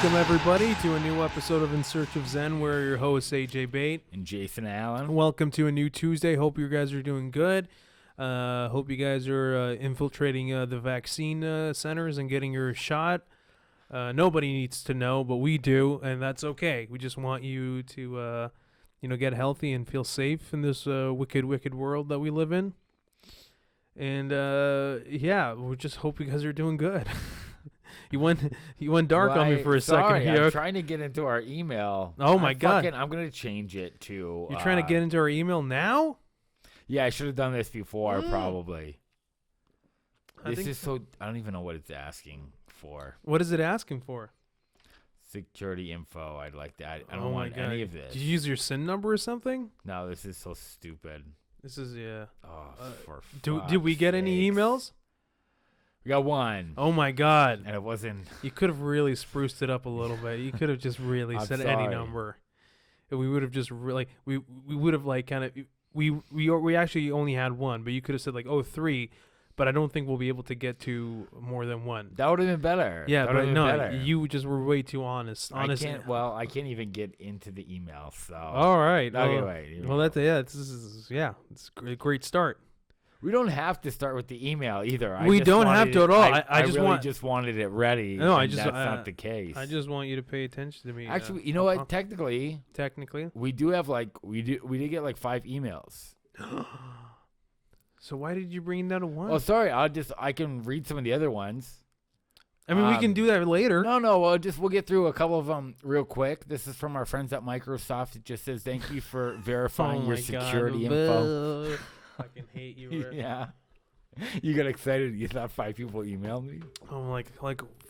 Welcome, everybody, to a new episode of In Search of Zen. We're your hosts, AJ Bate and Jason Allen. Welcome to a new Tuesday. Hope you guys are doing good. Hope you guys are infiltrating the vaccine centers and getting your shot. Nobody needs to know, but we do, and that's okay. We just want you to, get healthy and feel safe in this wicked, wicked world that we live in. And we just hope you guys are doing good. You went dark on me for a second here. I'm trying to get into our email. Oh my God! I'm gonna change it to. You're trying to get into our email now? Yeah, I should have done this before. Probably. I don't even know what it's asking for. What is it asking for? Security info. I'd like that. I don't want any of this. Did you use your SIN number or something? No, this is so stupid. This is Did we get any emails? We got one. Oh my God! And it wasn't. You could have really spruced it up a little bit. You could have just really said any number. And we would have just we would have we actually only had one, but you could have said 03. But I don't think we'll be able to get to more than one. That would have been better. Yeah, but no, you just were way too honest. I can't even get into the email. So all right. Anyway, it's a great start. We don't have to start with the email either. We don't have to at all. I just wanted it ready. No, that's not the case. I just want you to pay attention to me. Actually, you know what? Technically, we do have we did get 5 emails. So why did you bring it down to 1? Oh, sorry. I can read some of the other ones. I mean, we can do that later. No. We'll get through a couple of them real quick. This is from our friends at Microsoft. It just says, "Thank you for verifying your security info." Fucking hate you. Yeah. You got excited. You thought 5 people emailed me. I'm like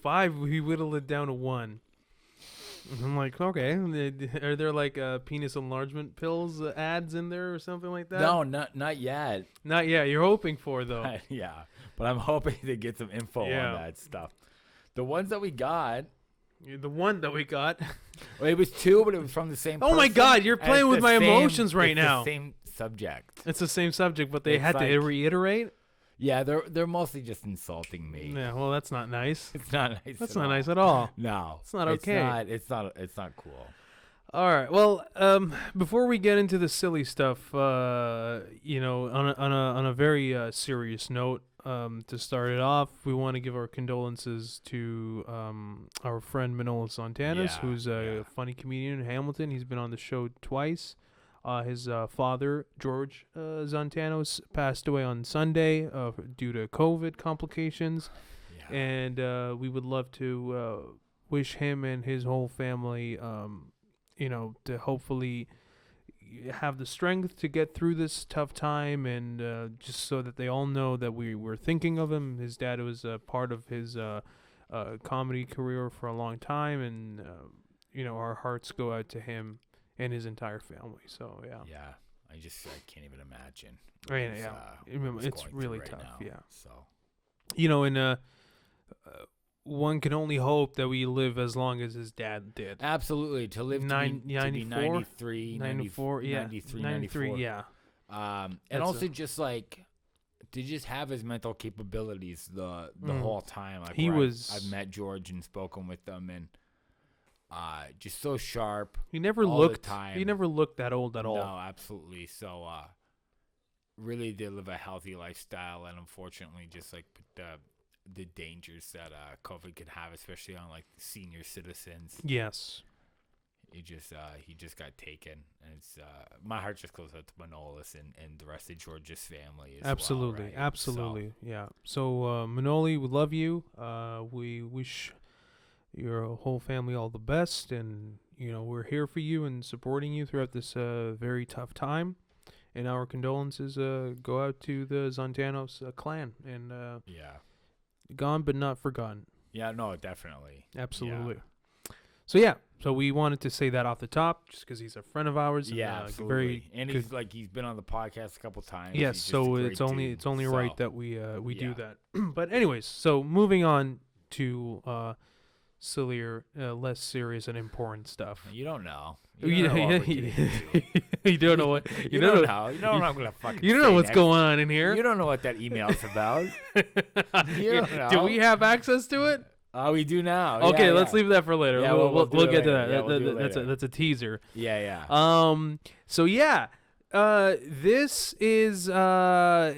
5. We whittled it down to 1. I'm like, okay. Are there penis enlargement pills ads in there or something like that? No, not yet. Not yet. You're hoping for though. Yeah, but I'm hoping to get some info on that stuff. The ones that we got. The one that we got. Well, it was 2, but it was from the same. Oh my God! You're playing with my emotions right now. It's the same subject. It's the same subject, but they had to reiterate. Yeah, they're mostly just insulting me. Yeah, well, that's not nice. It's not nice. That's not nice at all. No, it's not okay. It's not cool. All right. Well, before we get into the silly stuff, on a very serious note, to start it off, we want to give our condolences to our friend Manolo Santanas, who's a funny comedian in Hamilton. He's been on the show twice. His father, George Zantanos, passed away on Sunday due to COVID complications. Yeah. And we would love to wish him and his whole family, to hopefully have the strength to get through this tough time, and just so that they all know that we were thinking of him. His dad was a part of his comedy career for a long time, and, our hearts go out to him and his entire family. So yeah, I can't even imagine. It's really tough. Now, yeah. So one can only hope that we live as long as his dad did. Absolutely, to live to be 93, 94, 93. Yeah. And also just to just have his mental capabilities the whole time. I've met George and spoken with them, and just so sharp. He never looked that old at all. No, absolutely. So really did live a healthy lifestyle, and unfortunately just the dangers that COVID could have, especially on senior citizens. Yes. He just got taken, and it's my heart just goes out to Manolis and the rest of George's family as absolutely well, right? Absolutely. So, yeah. So Manoli, we love you. We wish your whole family all the best, and we're here for you and supporting you throughout this very tough time. And our condolences go out to the Zantanos clan, and gone but not forgotten. Yeah, no, definitely. Absolutely. Yeah. So we wanted to say that off the top, just because he's a friend of ours. Yeah, absolutely. And he's been on the podcast a couple times. Yes, so it's only right that we do that. But anyways, so moving on to sillier, less serious and important stuff. You don't know. You don't know what. You don't know. You don't know what I'm gonna fucking. You don't know what's going on in here. You don't know what that email's about. You don't know. Do we have access to it? Oh, we do now. Okay, yeah, let's leave that for later. Yeah, we'll get to that. Yeah, we'll do it That's a teaser. Yeah. So yeah, this is well,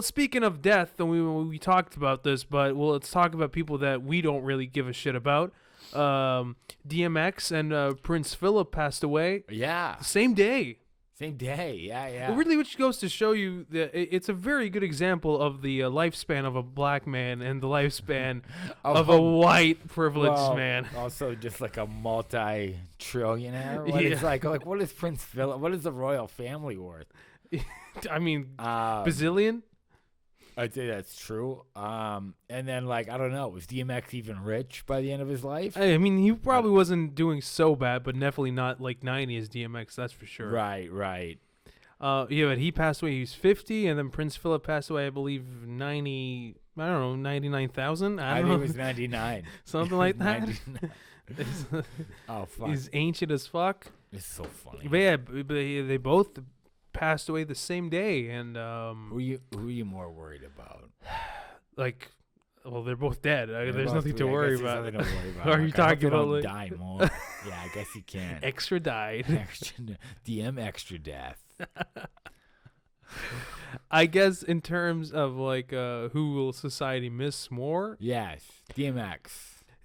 speaking of death, and we talked about this, but let's talk about people that we don't really give a shit about. DMX and Prince Philip passed away. Yeah. Same day. Same day. Yeah. It really, which goes to show you that it's a very good example of the lifespan of a black man and the lifespan of a white privileged man. Also, just like a multi-trillionaire. It's like what is Prince Philip? What is the royal family worth? I mean, bazillion. I'd say that's true. And then, I don't know, was DMX even rich by the end of his life? I mean, he probably wasn't doing so bad, but definitely not like 90 as DMX, that's for sure. Right. Yeah, but he passed away, he was 50, and then Prince Philip passed away, I believe, 99,000? I don't know. think it was 99. Something like that. Oh, fuck. He's ancient as fuck. It's so funny. But yeah, they both passed away the same day, and who are you more worried about? Well, they're both dead. There's nothing to worry about. Nothing to worry about. Are you talking about die more? Yeah, I guess you can. Extra died. DM extra death. I guess in terms of who will society miss more? Yes, DMX.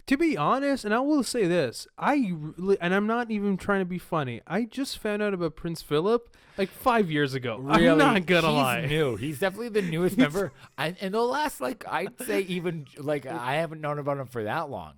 To be honest, and I will say this, and I'm not even trying to be funny. I just found out about Prince Philip 5 years ago. Really? I'm not gonna lie. He's new. He's definitely the newest member. In the last, I'd say even I haven't known about him for that long.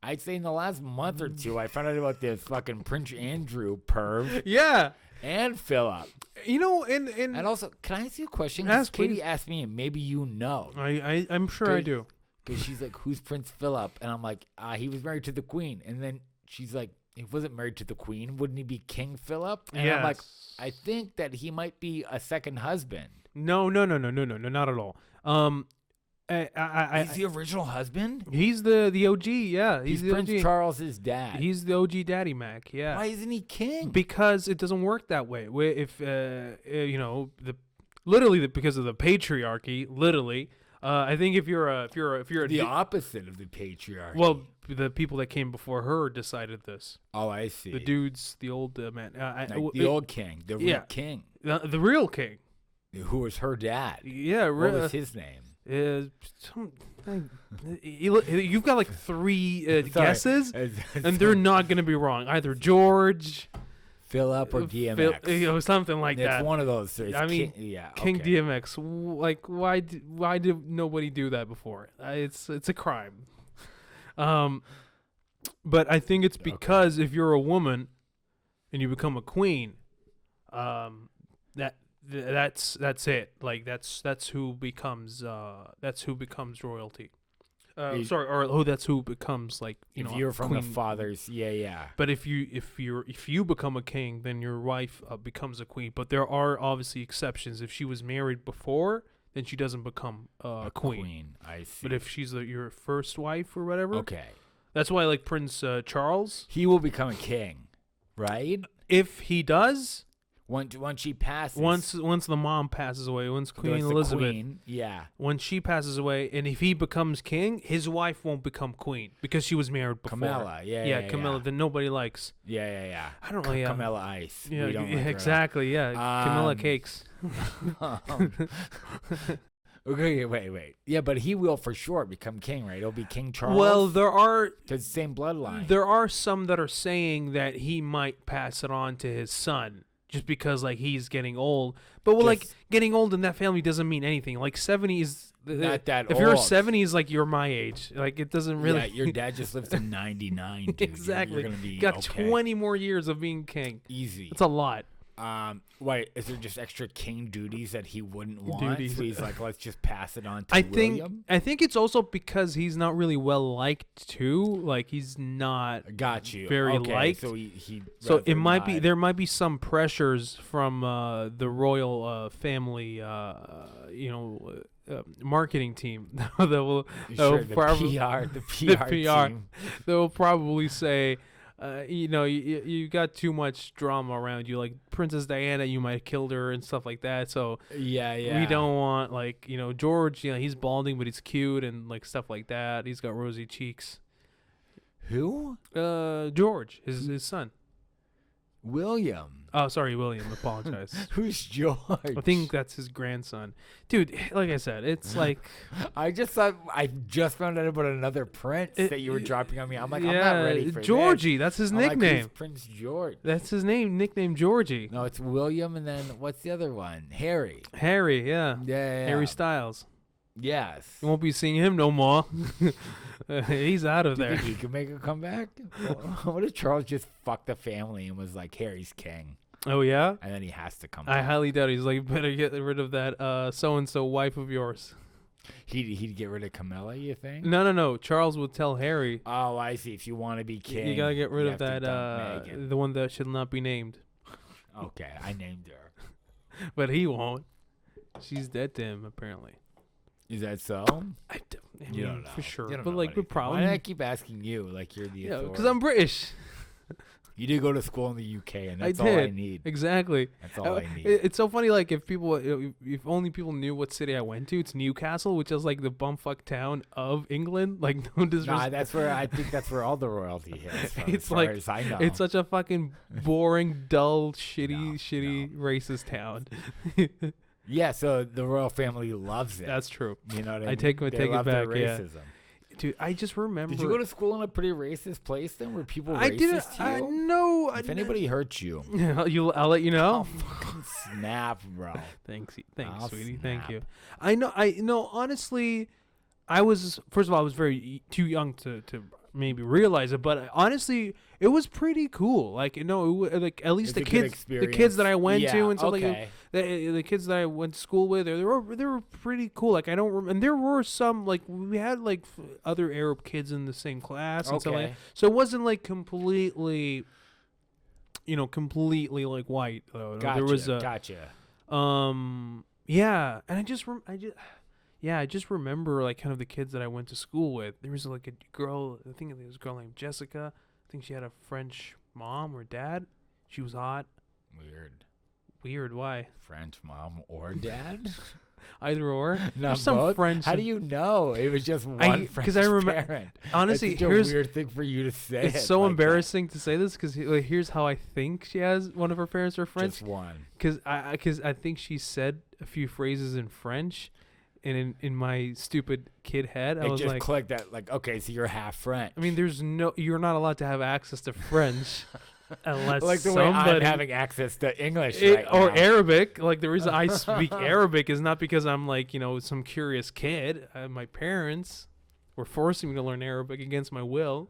I'd say in the last month or two, I found out about this fucking Prince Andrew perv. Yeah. And Philip. And also, can I ask you a question? Katie asked me, and maybe you know. I'm sure I do. Because she's like, who's Prince Philip? And I'm like, he was married to the Queen. And then she's like, he wasn't married to the Queen. Wouldn't he be King Philip? And I'm like, I think that he might be a second husband. No, not at all. He's the original husband? He's the OG, yeah. He's the Prince OG. Charles' dad. He's the OG Daddy Mac, yeah. Why isn't he king? Because it doesn't work that way. If literally because of the patriarchy, literally. I think if you're the opposite of the patriarchy. Well, the people that came before her decided this. Oh, I see. The dudes, the old man, the old king, the real king, the real king, who was her dad. Yeah, what was his name? You've got 3 guesses, and they're not going to be wrong. Either George, Philip, or DMX. Something like that. It's one of those. King DMX. Why did nobody do that before? It's a crime. But I think it's because if you're a woman and you become a queen, that's it. That's who becomes royalty. That's who becomes if you're from queen. the fathers, yeah. But if you become a king, then your wife becomes a queen. But there are obviously exceptions. If she was married before, then she doesn't become a queen. I see. But if she's your first wife or whatever, okay. That's why Prince Charles, he will become a king, right? If he does. Once she passes. Once the mom passes away, once Queen Elizabeth. Yeah. When she passes away, and if he becomes king, his wife won't become queen because she was married before. Camilla, Camilla, that nobody likes. Yeah. I don't know. Camilla Ice. Yeah, exactly. Yeah, Camilla Cakes. Okay, wait. Yeah, but he will for sure become king, right? He'll be King Charles. Well, there are the same bloodline. There are some that are saying that he might pass it on to his son. Just because he's getting old, but getting old in that family doesn't mean anything. 70 is not that if old. you're 70, you're my age. It doesn't really. Yeah, your dad just lives to 99. Dude. Exactly. You're gonna be got 20 more years of being king. Easy. It's a lot. Wait, is there just extra king duties that he wouldn't want? Duties. So he's let's just pass it on to William? I think it's also because he's not really well liked too. He's not very liked. So he so it might be there might be some pressures from the royal family marketing team the PR team. They will probably say you got too much drama around you. Like Princess Diana, you might have killed her and stuff like that. So yeah, we don't want like George. He's balding, but he's cute and like stuff like that. He's got rosy cheeks. Who? George, his son. William. Oh, sorry, William. Apologize. Who's George? I think that's his grandson. Dude, like I said, it's like I just found out about another prince that you were dropping on me. I'm like, yeah, I'm not ready for Georgie. this. That's his I'm nickname. Like, who's Prince George. That's his nickname Georgie. No, it's William, and then what's the other one? Harry. Harry, yeah. Yeah. Harry Styles. Yes. You won't be seeing him no more. He's out of there. Do you think he could make a comeback? What if Charles just fucked the family and was like, Harry's king? Oh, yeah? And then he has to come I back. highly doubt he's like, better get rid of that so-and-so wife of yours. He'd get rid of Camilla, you think? No. Charles would tell Harry. Oh, I see. If you want to be king, you gotta get rid you of have to that, dump Meghan. the one that should not be named. Okay, I named her. But he won't. She's dead to him, apparently. Is that so? I You don't know. for sure. You don't But know like the anything. problem, Why do I keep asking you like you're the authority? because I'm British. You did go to school in the UK, and that's I all I did. need. Exactly. That's all I need. It's so funny. Like if only people knew what city I went to. It's Newcastle, which is like the bumfuck town of England. Like no disrespect. Nah, I think that's where all the royalty is. It's as far like as I know. it's such a fucking boring, dull, shitty, No. racist town. Yeah, so the royal family loves it. That's true. You know what I mean? I take it They love back. their Yeah, racism. dude. I just remember. Did you go to school in a pretty racist place then? Were people racist I didn't. to you? No. If anybody hurts you, I'll let you know. I'll fucking snap, bro. Thanks, I'll sweetie. Thank snap. you. I know. Honestly, I was first of all, I was too young to maybe realize it, but honestly, it was pretty cool. Like like at least It's the a good kids that I went Yeah, to and stuff okay. like the kids that I went to school with, they were pretty cool. Like I don't, and there were some like we had like other Arab kids in the same class and stuff like Okay. that. So it wasn't like completely like white though. Gotcha. There was Gotcha. yeah, and I just remember like kind of the kids that I went to school with. There was like a girl, I think there was a girl named Jessica. I think she had a French mom or dad. She was hot. Weird, why? French mom or dad? Either or. Not There's some both? French. How do you know? It was just one French 'cause I remember- parent. Honestly, That's such a weird thing for you to say. it's so embarrassing to say this because here's how I think she has one of her parents are French. Just one. Because I think she said a few phrases in French, and in my stupid kid head, I It was just like, clicked that, like, okay, so you're half French. I mean, you're not allowed to have access to French unless like the way somebody I'm having access to English right or now. Arabic. Like the reason I speak Arabic is not because I'm like some curious kid. My parents were forcing me to learn Arabic against my will.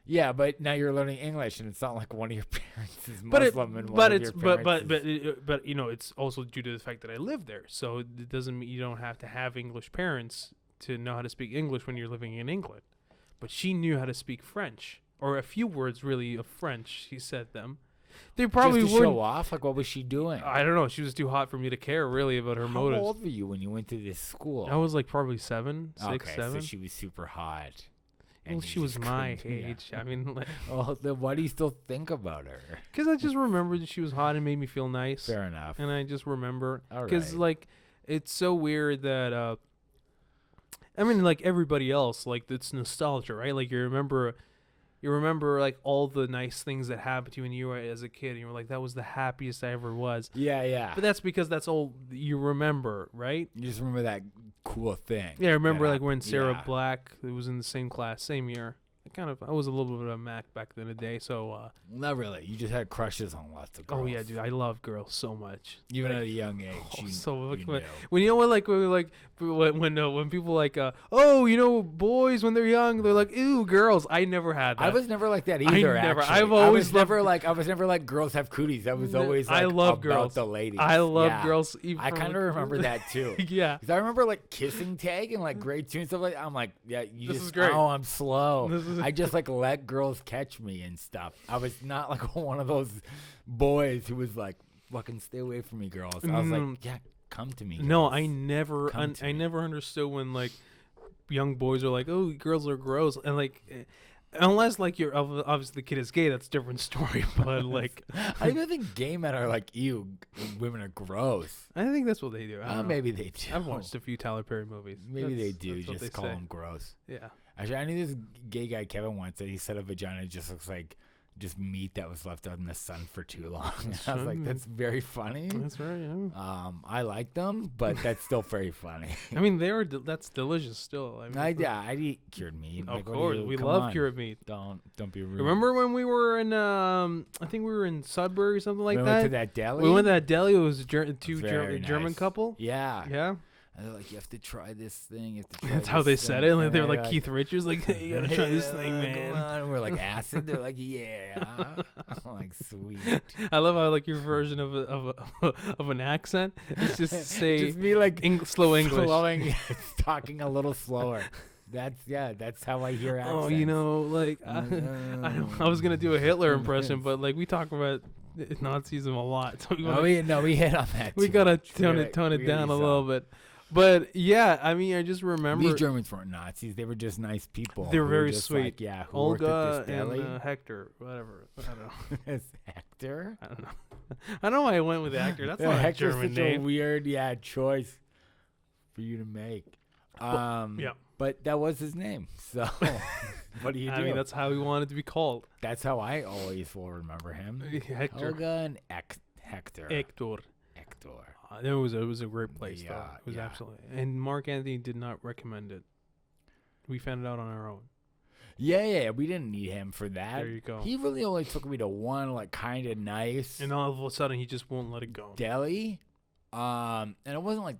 Yeah, but now you're learning English, and it's not like one of your parents is But Muslim and one of your parents but it's also due to the fact that I live there. So it doesn't mean you don't have to have English parents to know how to speak English when you're living in England. But she knew how to speak French, or a few words really of French. She said them. They probably just to wouldn't. show off. Like, what was she doing? I don't know. She was too hot for me to care really about her motives. How old were you when you went to this school? I was like probably 7, 6, okay, 7. so she was super hot. Well, and she you was just my couldn't- yeah. age. I mean, like, Well, then why do you still think about her? because I just remembered that she was hot and made me feel nice. Fair enough. And I just remember All because right. like it's so weird that I mean, like everybody else, like it's nostalgia, right? Like you remember like all the nice things that happened to you when you were as a kid, and you were like, that was the happiest I ever was. Yeah. But that's because that's all you remember, right? You just remember that cool thing. Yeah, I remember that like when happened. Sarah Yeah. Black was in the same class, same year. I was a little bit of a Mac back in the day, so. Not really. You just had crushes on lots of girls. Oh yeah, dude, I love girls so much. Even Like, at a young age. oh, you, so you when, knew. when you know when people like boys when they're young they're like ew girls. I never had that. I was never like that either. never- Actually. I've always I was never like girls have cooties. I was always like I love about girls. the ladies. I love Yeah. girls. Even I from, kind of like, remember that too. Yeah. 'Cause I remember like kissing tag and like grade 2 and stuff like that. I'm like, yeah, you This just is great. oh, I'm slow. This is- I just like let girls catch me and stuff. I was not like one of those boys who was like, fucking stay away from me, girls. I was like, yeah, come to me. No, girls. I never Come to I me. never understood when like young boys are like, oh, girls are gross, and like Unless like you're obviously the kid is gay, that's a different story. But like, I even think gay men are like, ew, women are gross. I think that's what they do. Maybe they do. I've watched a few Tyler Perry movies. Maybe they do. Just call them gross. Yeah. Actually, I knew this gay guy Kevin once that he said a vagina just looks like just meat that was left out in the sun for too long. I was like, that's very funny. That's right. Yeah. I like them, but that's still very funny. I mean, that's delicious still. I mean, I'd eat cured meat. Of course, we love cured meat. Don't be rude. Remember when we were in I think we were in Sudbury or something like that? We went to that deli. We went to that deli. It was two Very German nice. couple. Yeah. Yeah. And they're like, you have to try this thing. You have to try That's how they said it. Like they were like Keith Richards, like, hey, you gotta try this thing, man. Come on. We're like acid. They're like, yeah. I'm like, sweet. I love how like your version of an accent. It's just say just be like slow English, talking a little slower. That's how I hear accents. Oh, you know, like I was gonna do a Hitler impression, but like we talk about Nazism a lot, so we hit on that. We gotta tone it down a little bit. But yeah, I mean, I just remember these Germans weren't Nazis; they were just nice people. They were very sweet. Like, yeah, who Olga worked at this deli. and Hector, whatever. I don't know. It's Hector. I don't know. I don't know why I went with Hector. That's not Hector's a German such name. A weird, choice for you to make. Yeah. But that was his name. So what do you do? I mean, that's how he wanted to be called. That's how I always will remember him. Hector. Olga and Hector. It was a great place, though. It was absolutely. And Mark Anthony did not recommend it. We found it out on our own. Yeah. We didn't need him for that. There you go. He really only took me to one, like, kind of nice. And all of a sudden, he just won't let it go. Deli. And it wasn't like.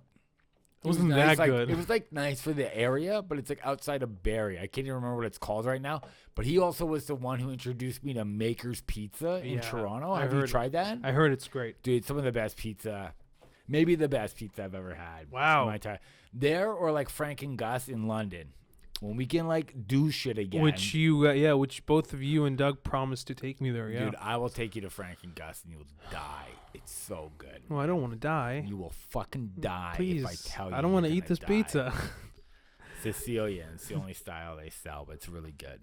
It wasn't that good. It was like nice for the area, but it's like outside of Barrie. I can't even remember what it's called right now. But he also was the one who introduced me to Maker's Pizza in Toronto. Have you tried that? I heard it's great. Dude, some of the best pizza. Maybe the best pizza I've ever had. Wow. In my time. There or like Frank and Gus in London. When we can like do shit again. Which both of you and Doug promised to take me there. Yeah. Dude, I will take you to Frank and Gus and you'll die. It's so good. Well, I don't want to die. You will fucking die. Please. If I tell you. I don't want to eat this pizza. Sicilian. It's the only style they sell, but it's really good.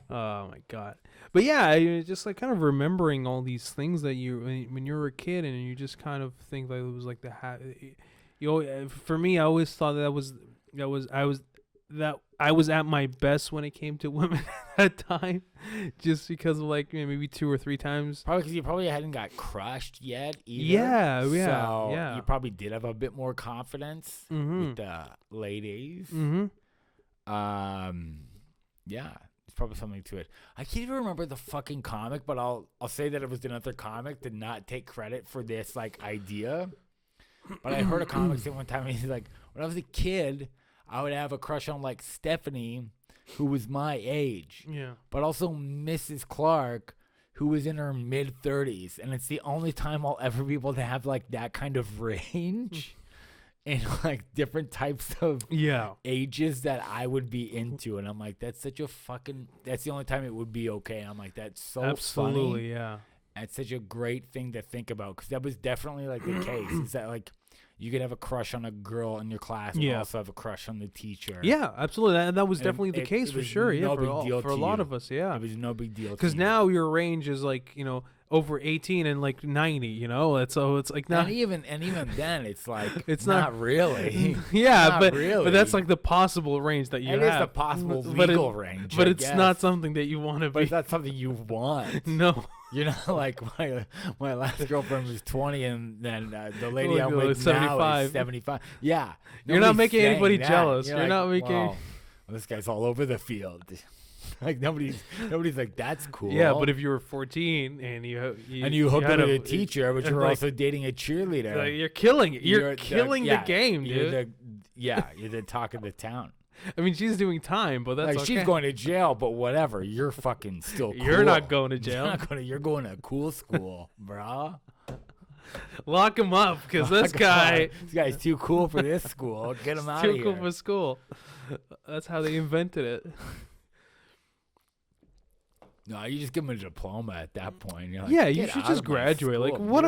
Oh my god! But yeah, just like kind of remembering all these things that when you were a kid, and you just kind of think that it was like for me, I always thought that I was at my best when it came to women at that time, just because of like maybe 2 or 3 times. Probably because you probably hadn't got crushed yet either. Yeah. So you probably did have a bit more confidence with the ladies. Mm-hmm. Yeah, there's probably something to it. I can't even remember the fucking comic, but I'll say that it was another comic, did not take credit for this like idea. But I heard a comic say one time, and he's like, when I was a kid, I would have a crush on like Stephanie, who was my age. Yeah. But also Mrs. Clark, who was in her mid-30s. And it's the only time I'll ever be able to have like that kind of range in like different types of ages that I would be into. And I'm like, that's the only time it would be okay. And I'm like, that's so absolutely funny. Yeah. And it's such a great thing to think about, because that was definitely like the case. Is that like you could have a crush on a girl in your class and also have a crush on the teacher. Yeah, absolutely. And that was definitely the case for sure. No for a lot of us. Yeah, it was no big deal. Because now your range is like over 18 and like 90. It's like not. And even then, it's like it's not really. Yeah, really. But that's like the possible range that you have. It is the possible legal range. But it's not something that you want to be. But it's not something you want. No. You're not like my last girlfriend was 20, and then the lady I'm with 75. Now is 75. Yeah, you're not making anybody jealous. You're like, not making. Well, this guy's all over the field. Like nobody's like, that's cool. Yeah, but if you were 14 and you hooked up with a teacher, but you're also dating a cheerleader, like, you're killing it. You're killing the game, dude. You're the talk of the town. I mean, she's doing time, but that's like okay. She's going to jail, but whatever. You're fucking still cool. You're not going to jail. You're going to cool school, bro. Lock him up, because this guy's too cool for this school. Get him out of here. Too cool for school. That's how they invented it. No, you just give him a diploma at that point. You're like, yeah, you should just graduate. Like school, what?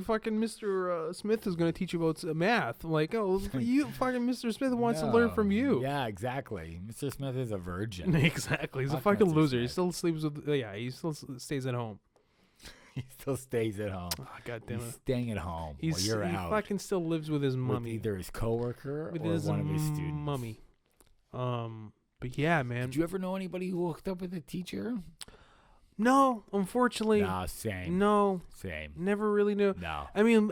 Fucking Mr. Smith is gonna teach you about math. I'm like, oh, you fucking Mr. Smith wants to learn from you. Yeah, exactly. Mr. Smith is a virgin. Exactly. He's a fucking loser. He still sleeps with. Yeah, he still stays at home. He still stays at home. Oh, God damn it. He's staying at home while you're out. He fucking still lives with his mummy. With either his coworker or one of his students. Mummy. But yeah, man. Did you ever know anybody who hooked up with a teacher? No, unfortunately. No, same. No. Same. Never really knew. No. I mean,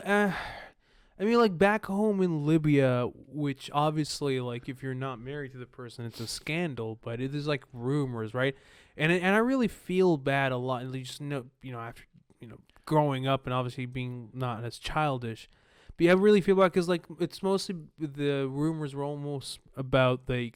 like back home in Libya, which obviously, like, if you're not married to the person, it's a scandal. But it is like rumors, right? And I really feel bad a lot. And just after growing up and obviously being not as childish. But yeah, I really feel bad because like it's mostly the rumors were almost about the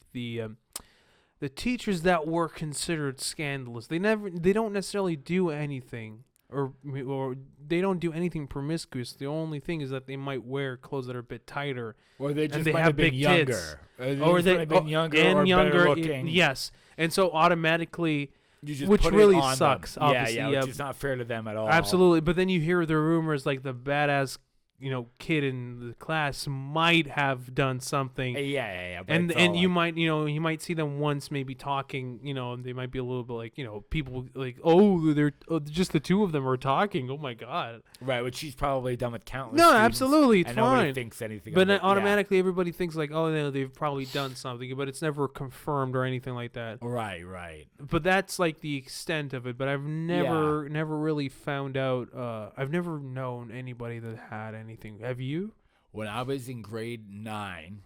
teachers that were considered scandalous. They don't necessarily do anything or they don't do anything promiscuous. The only thing is that they might wear clothes that are a bit tighter, or they just might have big been younger, or they have been younger and or younger. better looking. Yes, and so automatically. Which really sucks, obviously. Yeah, which is not fair to them at all. Absolutely, but then you hear the rumors like the badass, kid in the class might have done something. Yeah. And you might, you might see them once maybe talking, and they might be a little bit like, people like, they're just the two of them are talking. Oh my God. Right, which she's probably done with countless No, students, absolutely, it's and fine. nobody thinks anything but of it. automatically everybody thinks like, they've probably done something, but it's never confirmed or anything like that. Right. But that's like the extent of it. But I've never really found out. I've never known anybody that had anything. Have you? When I was in grade 9,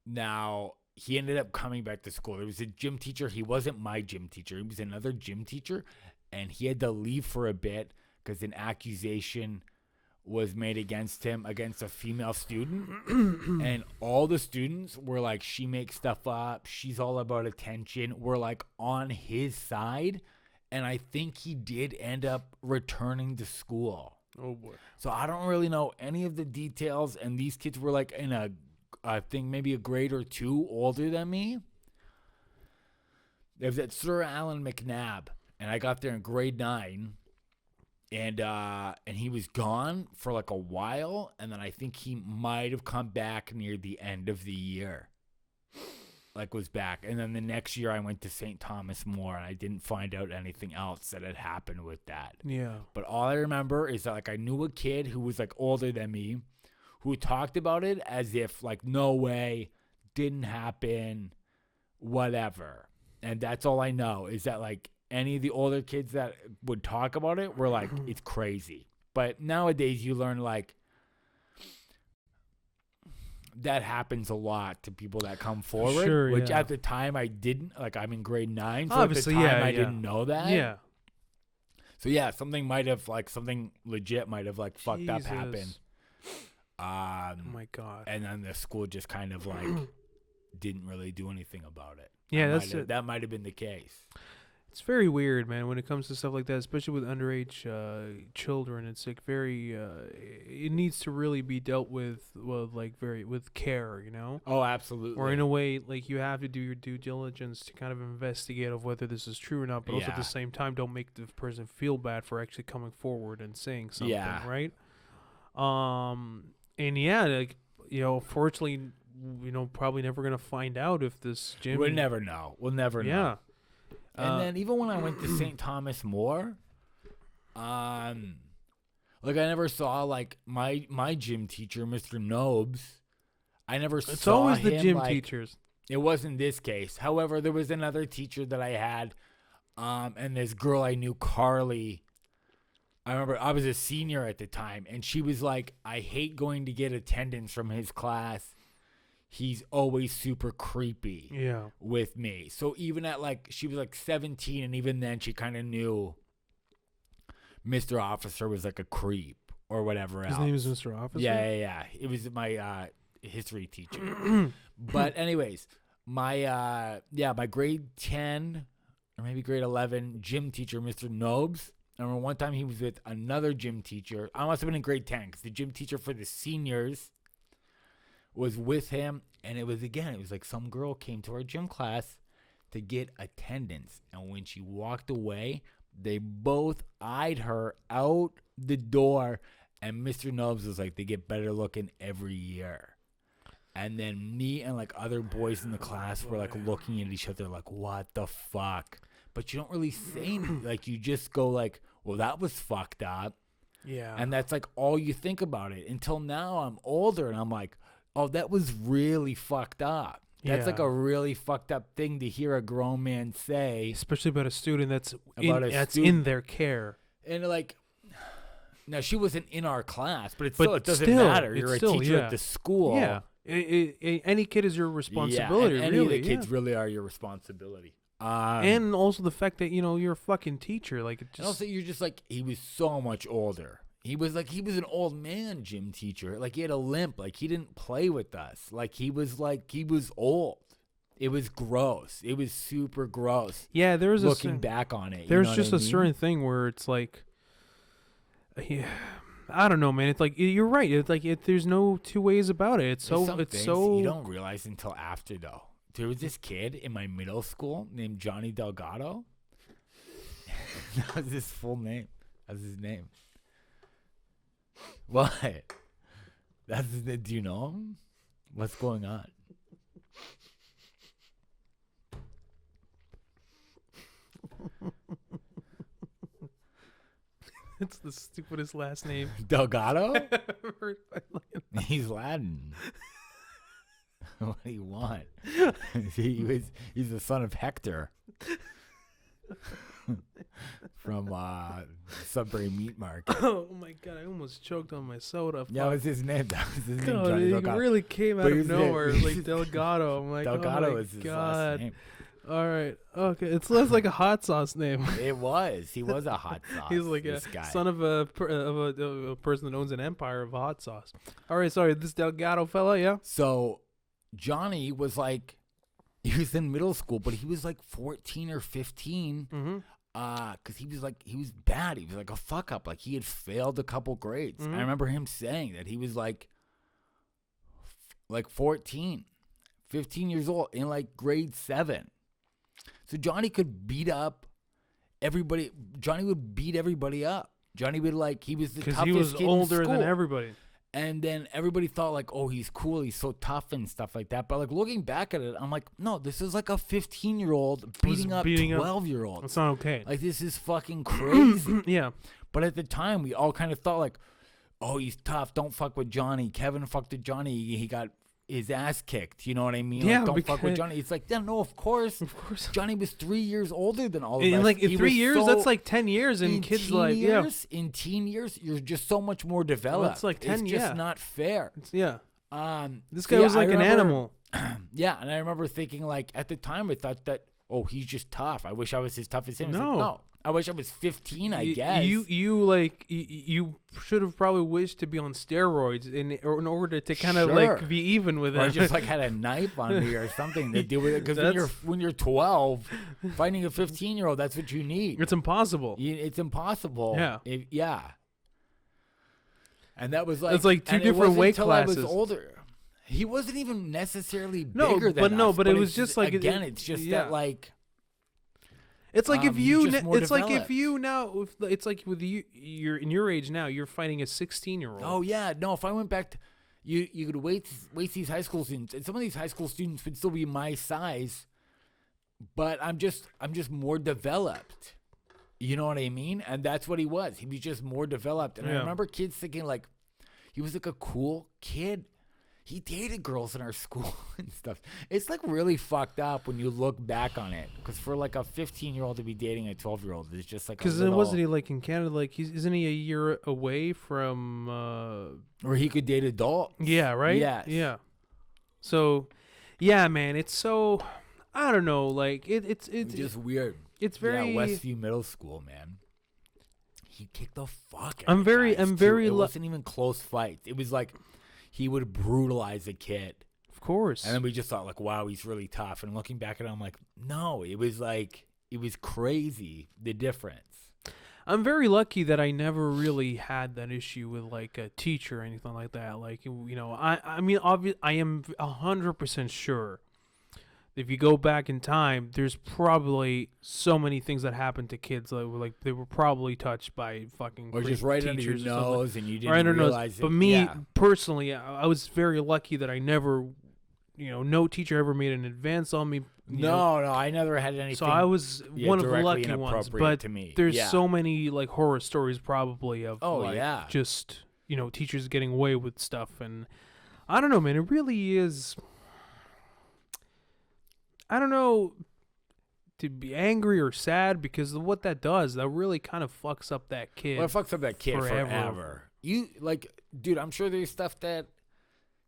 now he ended up coming back to school. There was a gym teacher. He wasn't my gym teacher. He was another gym teacher, and he had to leave for a bit because an accusation was made against him against a female student. And all the students were like, she makes stuff up. She's all about attention. We're like on his side. And I think he did end up returning to school. Oh boy. So I don't really know any of the details. And these kids were like in I think maybe a grade or two older than me. There was at Sir Alan McNabb. And I got there in grade 9. And he was gone for like a while. And then I think he might have come back near the end of the year. Like was back. And then the next year I went to St. Thomas More, and I didn't find out anything else that had happened with that. Yeah. But all I remember is that like I knew a kid who was like older than me who talked about it as if like no way, didn't happen, whatever. And that's all I know is that like any of the older kids that would talk about it were like, it's crazy. But nowadays you learn like that happens a lot to people that come forward, which at the time I didn't. Like I'm in grade 9, so obviously, at the time I didn't know that. Yeah. So yeah, something legit might have like fucked up happened. Oh my God. And then the school just kind of like didn't really do anything about it. Yeah, that might have been the case. It's very weird, man, when it comes to stuff like that, especially with underage children. It's like very, it needs to really be dealt with, with care, Oh, absolutely. Or in a way, like you have to do your due diligence to kind of investigate of whether this is true or not, but also at the same time, don't make the person feel bad for actually coming forward and saying something, right? And yeah, like, fortunately, probably never gonna find out if this gym. We'll never know. Yeah. And then even when I went to St. Thomas More, I never saw like my gym teacher, Mr. Nobes. I never saw him. It's always the gym teachers. It wasn't this case. However, there was another teacher that I had, and this girl I knew, Carly. I remember I was a senior at the time, and she was like, I hate going to get attendance from his class. He's always super creepy with me. So even at she was like 17, and even then she kind of knew Mr. Officer was like a creep or whatever else. His name is Mr. Officer? Yeah. It was my history teacher. But anyways, my grade 10 or maybe grade 11 gym teacher, Mr. Nobes. I remember one time he was with another gym teacher. I must have been in grade 10 because the gym teacher for the seniors was with him, and it was like some girl came to our gym class to get attendance. And when she walked away, they both eyed her out the door. And Mr. Nubs was like, they get better looking every year. And then me and like other boys in the class were like looking at each other like, what the fuck? But you don't really say anything. Like, you just go like, well, that was fucked up. Yeah. And that's like all you think about it until now I'm older and I'm like, oh, that was really fucked up. That's like a really fucked up thing to hear a grown man say. Especially about a student that's in their care. And like, now she wasn't in our class, but it doesn't matter. You're a teacher at the school. Yeah. Any kid is your responsibility. Yeah, and any of the kids really are your responsibility. And also the fact that, you're a fucking teacher. Like, it just, and also you're just like, he was so much older. He was an old man gym teacher. Like, he had a limp. Like, he didn't play with us. Like, he was old. It was gross. It was super gross. Yeah, there was looking back on it. There's just a certain thing where it's like, I don't know, man. It's like, you're right. It's like, there's no two ways about it. It's so you don't realize until after, though. There was this kid in my middle school named Johnny Delgado. That was his full name. That's his name. What? That's his name. Do you know him? What's going on? It's the stupidest last name. Delgado? He's Latin. What do you want? He's the son of Hector from Sudbury Meat Market. Oh my god, I almost choked on my soda. Yeah, that was his name. That was his name. God, Johnny it Delgado. really came out of nowhere. Like Delgado. I'm like, Delgado oh my is his god. last name. All right. Okay. It's less like a hot sauce name. It was. He was a hot sauce. He's like a son of a person that owns an empire of hot sauce. All right. Sorry. This Delgado fella. Yeah. So Johnny was like, he was in middle school, but he was like 14 or 15. Mm-hmm. Cause he was bad. He was like a fuck up. Like, he had failed a couple grades. Mm-hmm. I remember him saying that he was like 14, 15 years old in like grade 7. So Johnny could beat up everybody. Johnny would beat everybody up. Johnny would he was the toughest kid in school. Because he was older than everybody. And then everybody thought like, oh, he's cool. He's so tough and stuff like that. But like, looking back at it, I'm like, no, this is like a 15-year-old beating up 12-year-olds. That's not okay. Like, this is fucking crazy. Yeah. But at the time, we all kind of thought like, oh, he's tough. Don't fuck with Johnny. Kevin fucked with Johnny. He got his ass kicked. You know what I mean? Yeah, don't fuck with Johnny. It's like, yeah, no, of course. Of course. Johnny was 3 years older than all of us. In like 3 years, that's like 10 years. And kids in teen years, you're just so much more developed. Well, that's like 10 It's just not fair. This guy was like an animal. Yeah, and I remember thinking like, at the time, I thought that, oh, he's just tough. I wish I was as tough as him. No. I wish I was 15, I guess. You should have probably wished to be on steroids in order to kind of like be even with it. Or I just like had a knife on me or something to do with it. Because when you're 12, fighting a 15-year-old, that's what you need. It's impossible. It's impossible. Yeah. Yeah. And that was like, it's like two different weight classes. I was older. He wasn't even necessarily bigger than us. But it was just like, again, it's just that like. It's like if you, it's like if you now, it's like with you're in your age now, you're fighting a 16-year-old. Oh yeah, no. If I went back to, you could wait these high school students, and some of these high school students would still be my size, but I'm just more developed. You know what I mean? And that's what he was. He was just more developed. And I remember kids thinking like, he was like a cool kid. He dated girls in our school and stuff. It's like really fucked up when you look back on it. Because for like a 15-year-old to be dating a 12-year-old is just like. Because wasn't he like in Canada? Like isn't he a year away from? Where he could date adults. Yeah. Right. Yes. Yeah. So, yeah, man, it's so. I don't know. Like it's just weird. It's very Westview Middle School, man. He kicked the fuck out. I'm very. It wasn't even close fights. It was like. He would brutalize a kid. Of course. And then we just thought, like, wow, he's really tough. And looking back at it, I'm like, no, it was crazy, the difference. I'm very lucky that I never really had that issue with, like, a teacher or anything like that. Like, I mean, I am 100% sure if you go back in time, there's probably so many things that happened to kids like they were probably touched by fucking or just right under your nose and you didn't realize it. But me personally, I was very lucky that I never, no teacher ever made an advance on me. No, I never had anything. So I was one of the lucky ones. But to me. There's so many like horror stories probably of just teachers getting away with stuff, and I don't know, man. It really is. I don't know to be angry or sad because of what that does. That really kind of fucks up that kid. Well, it fucks up that kid forever. You dude, I'm sure there's stuff that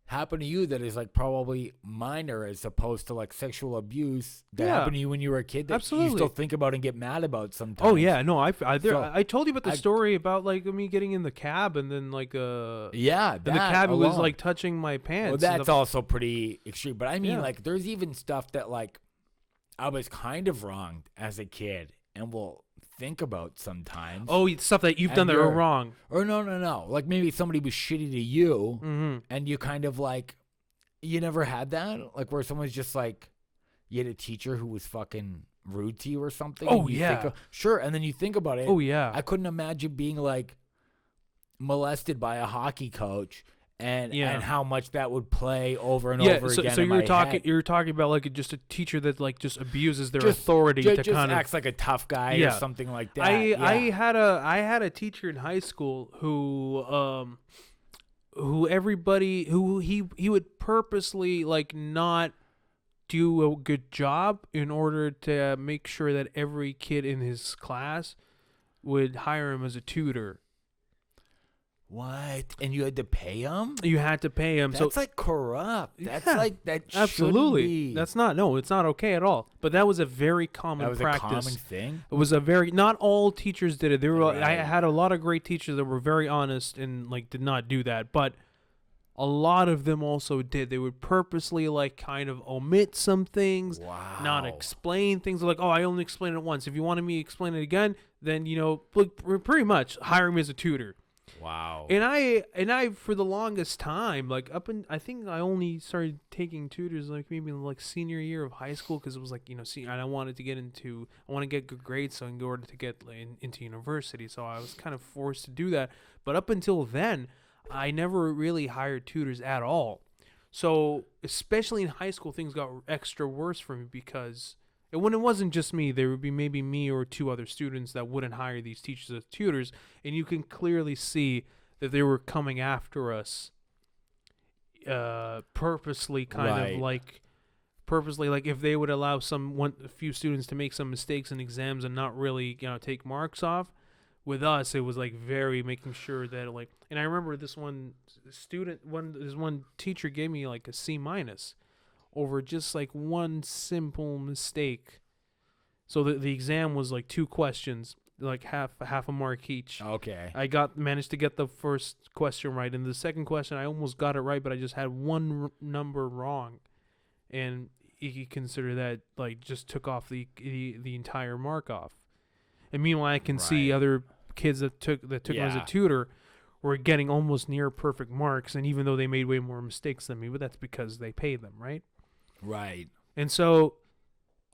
happened to you that is like probably minor as opposed to like sexual abuse that happened to you when you were a kid that absolutely. You still think about and get mad about sometimes. Oh yeah, no, I told you about the story about like me getting in the cab and then like and the cab was like touching my pants. Well, that's also pretty extreme. But I mean, like, there's even stuff that like I was kind of wrong as a kid and will think about sometimes. Oh, stuff that you've done that are wrong. Or no. Like maybe somebody was shitty to you, and you kind of like, you never had that? Like where someone's just like, you had a teacher who was fucking rude to you or something? Oh, yeah. Sure, and then you think about it. Oh, yeah. I couldn't imagine being like molested by a hockey coach. And how much that would play over and over again. So you're talking about like just a teacher that like just abuses their authority to kind of acts like a tough guy or something like that. I had a teacher in high school who he would purposely like not do a good job in order to make sure that every kid in his class would hire him as a tutor. What? And you had to pay him? You had to pay him. That's like corrupt. That's like that. Absolutely. Be. That's not. No, it's not okay at all. But that was a very common practice. That was a common thing. It was not all teachers did it. I had a lot of great teachers that were very honest and like did not do that. But a lot of them also did. They would purposely like kind of omit some things, not explain things. Like, I only explained it once. If you wanted me to explain it again, then pretty much hire me as a tutor. Wow. And I for the longest time, like I think I only started taking tutors like maybe in like senior year of high school because it was like, and I wanted to I want to get good grades so in order to get into university. So I was kind of forced to do that. But up until then, I never really hired tutors at all. So especially in high school, things got extra worse for me because when it wasn't just me, there would be maybe me or two other students that wouldn't hire these teachers as tutors, and you can clearly see that they were coming after us purposely, like if they would allow a few students to make some mistakes in exams and not really take marks off. With us, it was like very making sure that like, and I remember this one teacher gave me like a C- over just like one simple mistake. So the exam was like 2 questions, like half a mark each. Okay. I managed to get the first question right, and the second question I almost got it right, but I just had one number wrong, and he considered that like just took off the entire mark off. And meanwhile, I can see other kids that took him as a tutor were getting almost near perfect marks, and even though they made way more mistakes than me, but that's because they paid them, right? Right. And so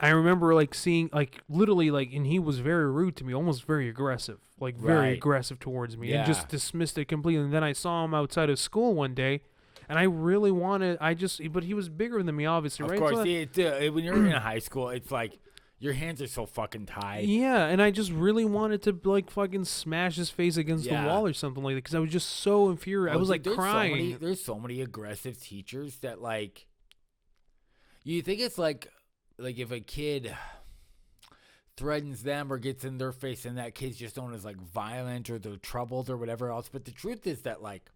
I remember like seeing like literally like, and he was very rude to me, almost very aggressive, like very aggressive towards me, and just dismissed it completely. And then I saw him outside of school one day, and I really wanted, but he was bigger than me, obviously, right? Of course, when you're in high school, it's like your hands are so fucking tied. Yeah, and I just really wanted to like fucking smash his face against the wall or something like that because I was just so infuriated. I was like crying. There's so many aggressive teachers that like. You think it's like if a kid threatens them or gets in their face and that kid's just known as like violent or they're troubled or whatever else. But the truth is that like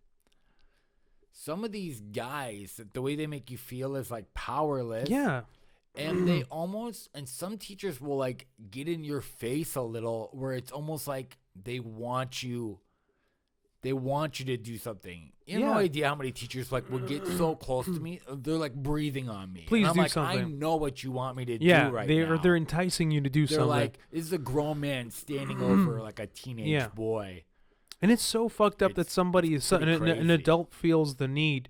some of these guys, the way they make you feel is like powerless. Yeah. And they and some teachers will like get in your face a little where it's almost like they want you to do something. You have no idea how many teachers like would get so close to me. They're like breathing on me. Please and I'm do like, something. I know what you want me to do right now. They're enticing you to do something. They're like, this is a grown man standing over like a teenage boy. And it's so fucked up that somebody, an adult feels the need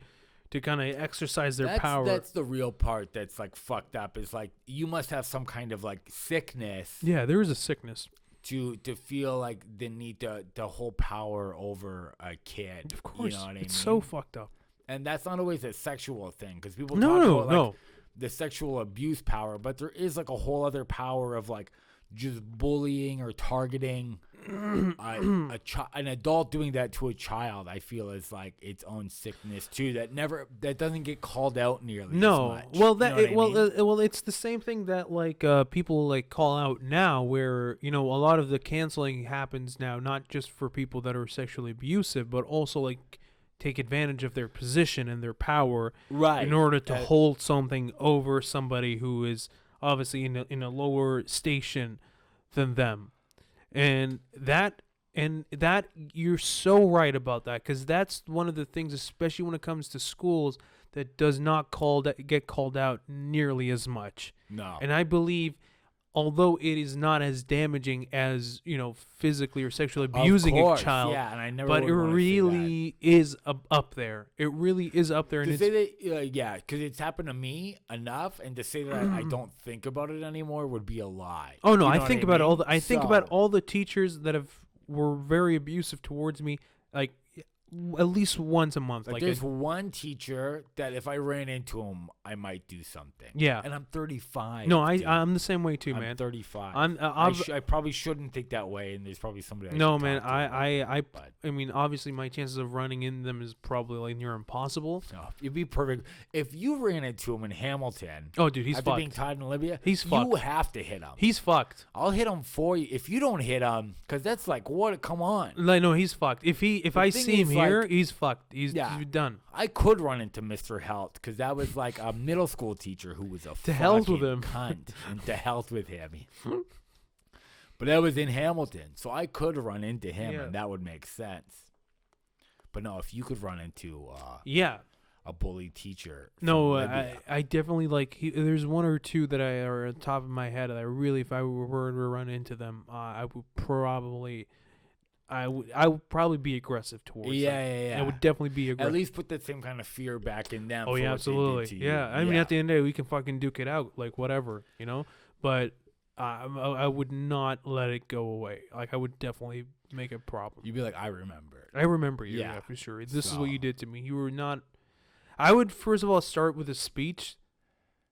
to kind of exercise their power. That's the real part that's like fucked up. Is like you must have some kind of like sickness. Yeah, there is a sickness. To feel like the need to hold power over a kid. Of course, you know what I mean? It's so fucked up. And that's not always a sexual thing, because people talk about like the sexual abuse power, but there is like a whole other power of like just bullying or targeting an adult doing that to a child. I feel is like its own sickness too that doesn't get called out nearly as much. Well, it's the same thing that like people like call out now, where a lot of the canceling happens now, not just for people that are sexually abusive, but also like take advantage of their position and their power, right, in order to hold something over somebody who is obviously in a lower station than them. And that you're so right about that, because that's one of the things, especially when it comes to schools, that does not get called out nearly as much. No. And I believe, although it is not as damaging as physically or sexually abusing a child, yeah, and I never. But it really is up there. It really is up there. To say that, yeah, because it's happened to me enough, and to say that I don't think about it anymore would be a lie. Oh no, I think about all the. I think about all the teachers that were very abusive towards me, like at least once a month. Like there's one teacher that if I ran into him, I might do something. Yeah, and I'm 35. No, I'm the same way too, man. I'm 35. I probably shouldn't think that way, and there's probably somebody. No, man. I mean, obviously, my chances of running into them is probably like near impossible. No, it'd be perfect if you ran into him in Hamilton. Oh, dude, he's after fucked. Being tied in Libya, he's fucked. You have to hit him. He's fucked. I'll hit him for you if you don't hit him, because that's like what? Come on. Like, no, he's fucked. If I see him here, he's fucked. He's done. I could run into Mr. Helt, because that was like a middle school teacher who was a to hell with him cunt, and to hell with him. But that was in Hamilton, so I could run into him, and that would make sense. But no, if you could run into a bully teacher. No, I definitely like. There's one or two that are on top of my head that I really, if I were to run into them, I would probably. I would probably be aggressive towards them. Yeah. I would definitely be aggressive. At least put that same kind of fear back in them. Oh, yeah, absolutely. Yeah, I mean, at the end of the day, we can fucking duke it out, like, whatever, But I would not let it go away. Like, I would definitely make a problem. You'd be like, I remember. I remember you, yeah for sure. This is what you did to me. You were not... I would, first of all, start with a speech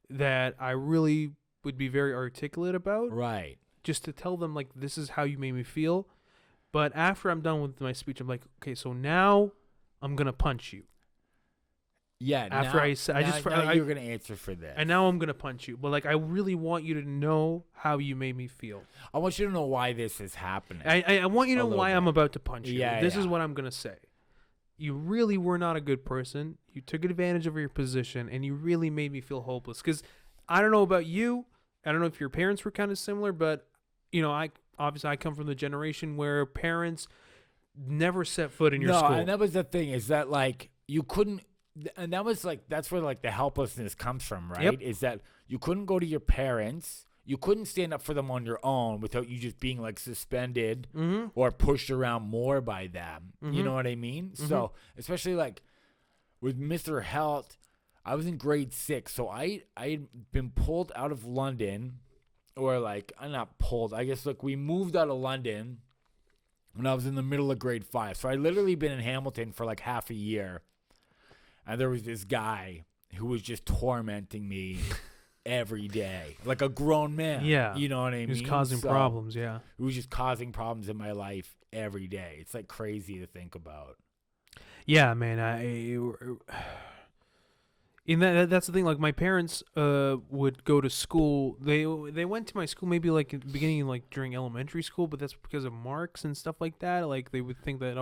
that I really would be very articulate about. Right. Just to tell them, like, this is how you made me feel. But after I'm done with my speech, I'm like, okay, so now I'm gonna punch you. Yeah. After you're gonna answer for this, and now I'm gonna punch you. But like, I really want you to know how you made me feel. I want you to know why this is happening. I want you to know why I'm about to punch you. Yeah. This is what I'm gonna say. You really were not a good person. You took advantage of your position, and you really made me feel hopeless. Because I don't know about you. I don't know if your parents were kind of similar, but obviously, I come from the generation where parents never set foot in your school. No, and that was the thing, is that, like, you couldn't, and that was, like, that's where, like, the helplessness comes from, right? Yep. Is that you couldn't go to your parents, you couldn't stand up for them on your own without you just being, like, suspended or pushed around more by them. You know what I mean? So, especially, like, with Mr. Helt, I was in grade 6, so I had been pulled out of London. Or, like, I'm not pulled. I guess, like, we moved out of London when I was in the middle of grade 5. So I literally been in Hamilton for, like, half a year. And there was this guy who was just tormenting me every day. Like a grown man. Yeah. You know what I mean? He was causing problems, yeah. He was just causing problems in my life every day. It's, like, crazy to think about. Yeah, man. And that's the thing. Like, my parents would go to school. They went to my school maybe like at the beginning, like during elementary school, but that's because of marks and stuff like that. Like, they would think that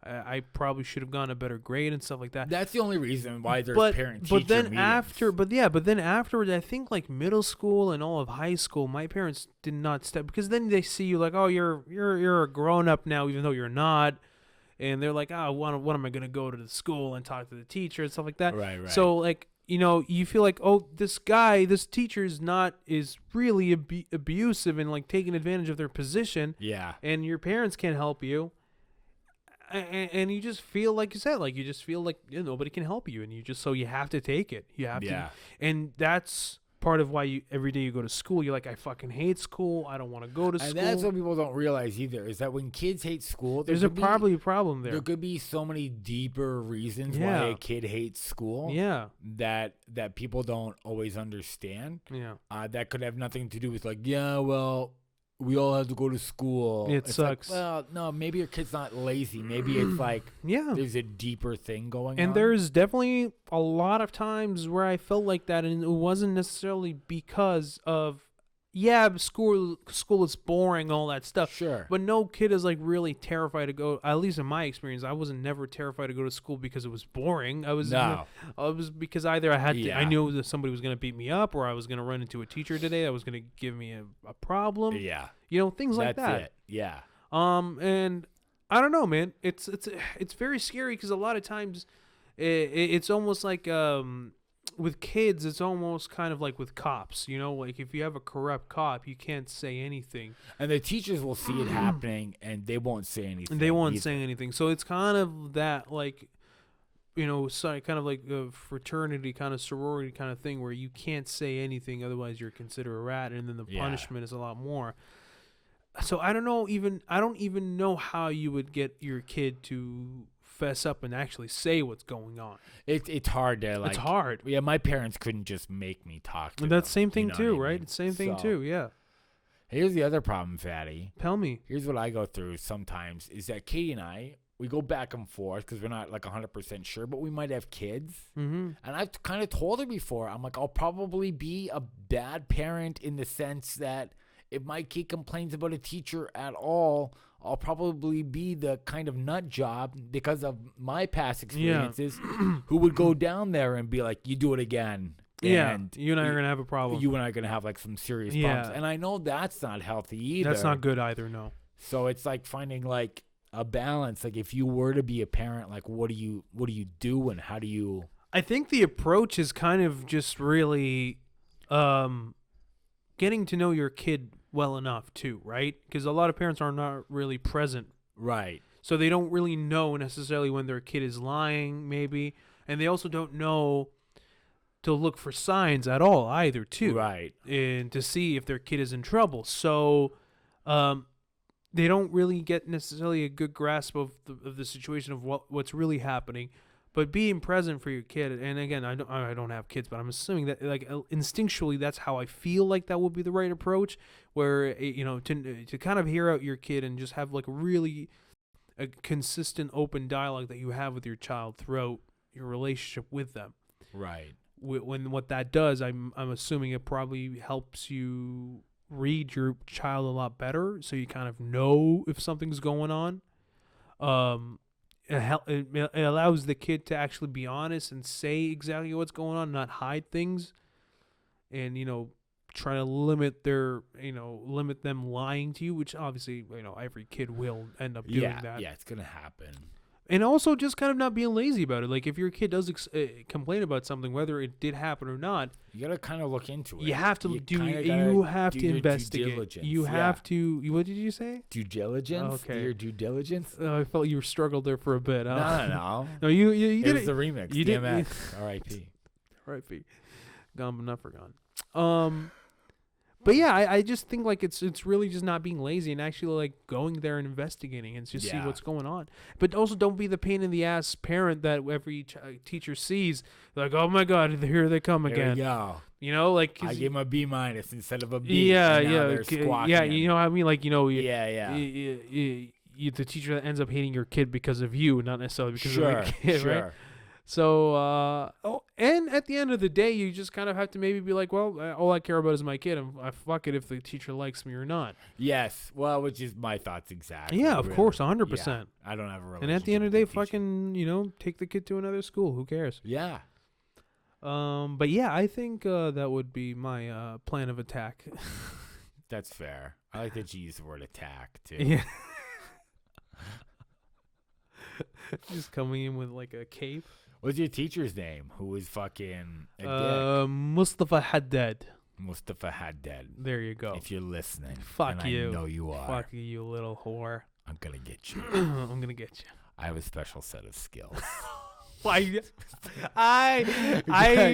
I probably should have gotten a better grade and stuff like that. That's the only reason why there's parent-teacher meetings. But then afterwards, I think like middle school and all of high school, my parents did not step, because then they see you like, oh, you're a grown up now, even though you're not. And they're like, oh, what am I going to go to the school and talk to the teacher and stuff like that? Right. So, like, you feel like, oh, this teacher is really abusive and, like, taking advantage of their position. Yeah. And your parents can't help you. and you just feel like you said, like you just feel like nobody can help you, and you have to take it. You have to, and that's part of why every day you go to school, you're like, I fucking hate school. I don't want to go to school. And that's what people don't realize either, is that when kids hate school, there's probably a problem there. There could be so many deeper reasons why a kid hates school. Yeah. That people don't always understand. Yeah. That could have nothing to do with like, well, we all have to go to school. It sucks. Like, well, no, maybe your kid's not lazy. Maybe it's like there's a deeper thing going on. And there's definitely a lot of times where I felt like that, and it wasn't necessarily because of school is boring, all that stuff. Sure. But no kid is like really terrified to go. At least in my experience, I wasn't never terrified to go to school because it was boring. I was because either I knew that somebody was going to beat me up, or I was going to run into a teacher today that was going to give me a problem. Yeah. Things like that. That's it. Yeah. And I don't know, man. It's very scary because a lot of times it's almost like with kids, it's almost kind of like with cops, like if you have a corrupt cop, you can't say anything. And the teachers will see it happening and they won't say anything. They won't say anything. So it's kind of that, like, kind of like a fraternity kind of sorority kind of thing where you can't say anything, otherwise you're considered a rat, and then the punishment is a lot more. So I don't even know how you would get your kid to fess up and actually say what's going on. It's hard to it's hard. Yeah, my parents couldn't just make me talk to them. That's same thing too, right? It's same thing too, yeah. Here's the other problem, Fatty. Tell me. Here's what I go through sometimes is that Katie and I, we go back and forth because we're not like 100% sure, but we might have kids. Mm-hmm. And I've kind of told her before, I'm like, I'll probably be a bad parent in the sense that if my kid complains about a teacher at all, I'll probably be the kind of nut job because of my past experiences who would go down there and be like, you do it again. And you and I are going to have a problem. You and I are going to have like some serious problems. And I know that's not healthy either. That's not good either, no. So it's like finding like a balance. Like if you were to be a parent, like what do you do and how do you... I think the approach is kind of just really getting to know your kid well enough too, right? Because a lot of parents are not really present. Right. So they don't really know necessarily when their kid is lying, maybe. And they also don't know to look for signs at all either, too. Right. And to see if their kid is in trouble. So they don't really get necessarily a good grasp of the situation of what's really happening. But being present for your kid, and again, I don't have kids, but I'm assuming that like instinctually that's how I feel like that would be the right approach, where to kind of hear out your kid and just have like a consistent open dialogue that you have with your child throughout your relationship with them. Right. When what that does, I'm assuming it probably helps you read your child a lot better, so you kind of know if something's going on. It allows the kid to actually be honest and say exactly what's going on, not hide things, and try to limit them lying to you, which obviously every kid will end up doing that. Yeah, it's gonna happen. And also just kind of not being lazy about it. Like if your kid does complain about something, whether it did happen or not, you gotta kind of look into it. You have to you have to investigate. You have to. What did you say? Due diligence. Okay. Your due diligence. I felt you struggled there for a bit. No. No, you did it. Was the remix. You DMX. R.I.P. R.I.P. Gone but not forgotten. But yeah, I just think like it's really just not being lazy and actually like going there and investigating and just see what's going on. But also don't be the pain in the ass parent that every teacher sees. Like, oh my God, here they come again. There you go. Like I gave him a B- instead of a B. Yeah. Yeah, you know what I mean? Like the teacher that ends up hating your kid because of you, not necessarily because of the kid, sure. right? So, and at the end of the day, you just kind of have to maybe be like, well, all I care about is my kid, and I fuck it if the teacher likes me or not. Yes, well, which is my thoughts exactly. Yeah, of course, 100%. Yeah, I don't have a relationship. And at the end of the day, fucking, take the kid to another school. Who cares? Yeah. But yeah, I think that would be my plan of attack. That's fair. I like that you use the word attack too. Yeah. Just coming in with like a cape. What's your teacher's name? Who was fucking a dick? Mustafa Haddad. Mustafa Haddad. There you go. If you're listening. Fuck and you. I know you are. Fuck you little whore. I'm going to get you. I'm going to get you. I have a special set of skills. I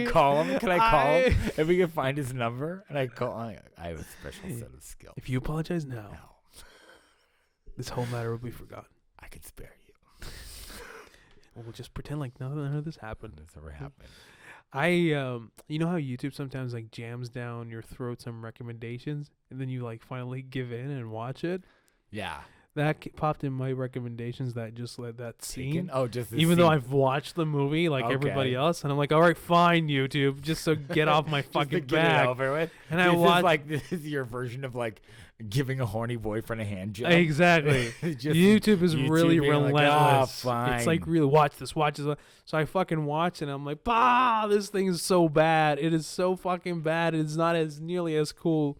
call him. Can I call him? If we can find his number and I call, I have a special set of skills. If you apologize now, this whole matter will be forgotten. I can spare you. We'll just pretend like none of this happened. This ever happened. You know how YouTube sometimes like jams down your throat some recommendations, and then you like finally give in and watch it. Yeah. That popped in my recommendations. That just let that scene. Oh, just the even scene. though I've watched the movie like everybody else, and I'm like, all right, fine, YouTube, just so get off my fucking get back. It over with. And I watched this is your version of like giving a horny boyfriend a hand job. Exactly. YouTube is really relentless. Like, fine. It's like, really watch this. So I fucking watch it and I'm like, this thing is so bad. It is so fucking bad. It's not as nearly as cool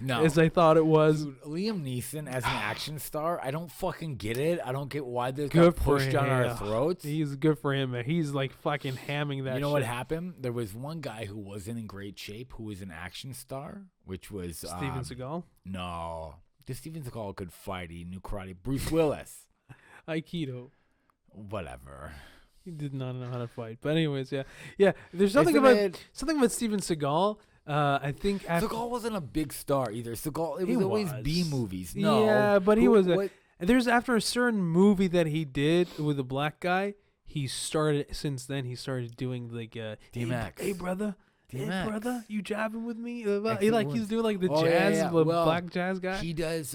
as I thought it was. Dude, Liam Neeson as an action star, I don't fucking get it. I don't get why this got pushed down our throats. He's good for him, man. He's like fucking hamming that shit. You know what happened? There was one guy who wasn't in great shape who was an action star, which was Steven Seagal? No. This Steven Seagal could fight. He knew karate. Bruce Willis. Aikido. Whatever. He did not know how to fight. But anyways, yeah. There's something about Steven Seagal. I think Seagal wasn't a big star either. Seagal, it was always B movies. No. Yeah, but he was. There's after a certain movie that he did with a black guy. Since then he started doing like DMX. Hey brother. DMX. Hey brother, you jabbing with me? He's doing like the jazz, black jazz guy. He does.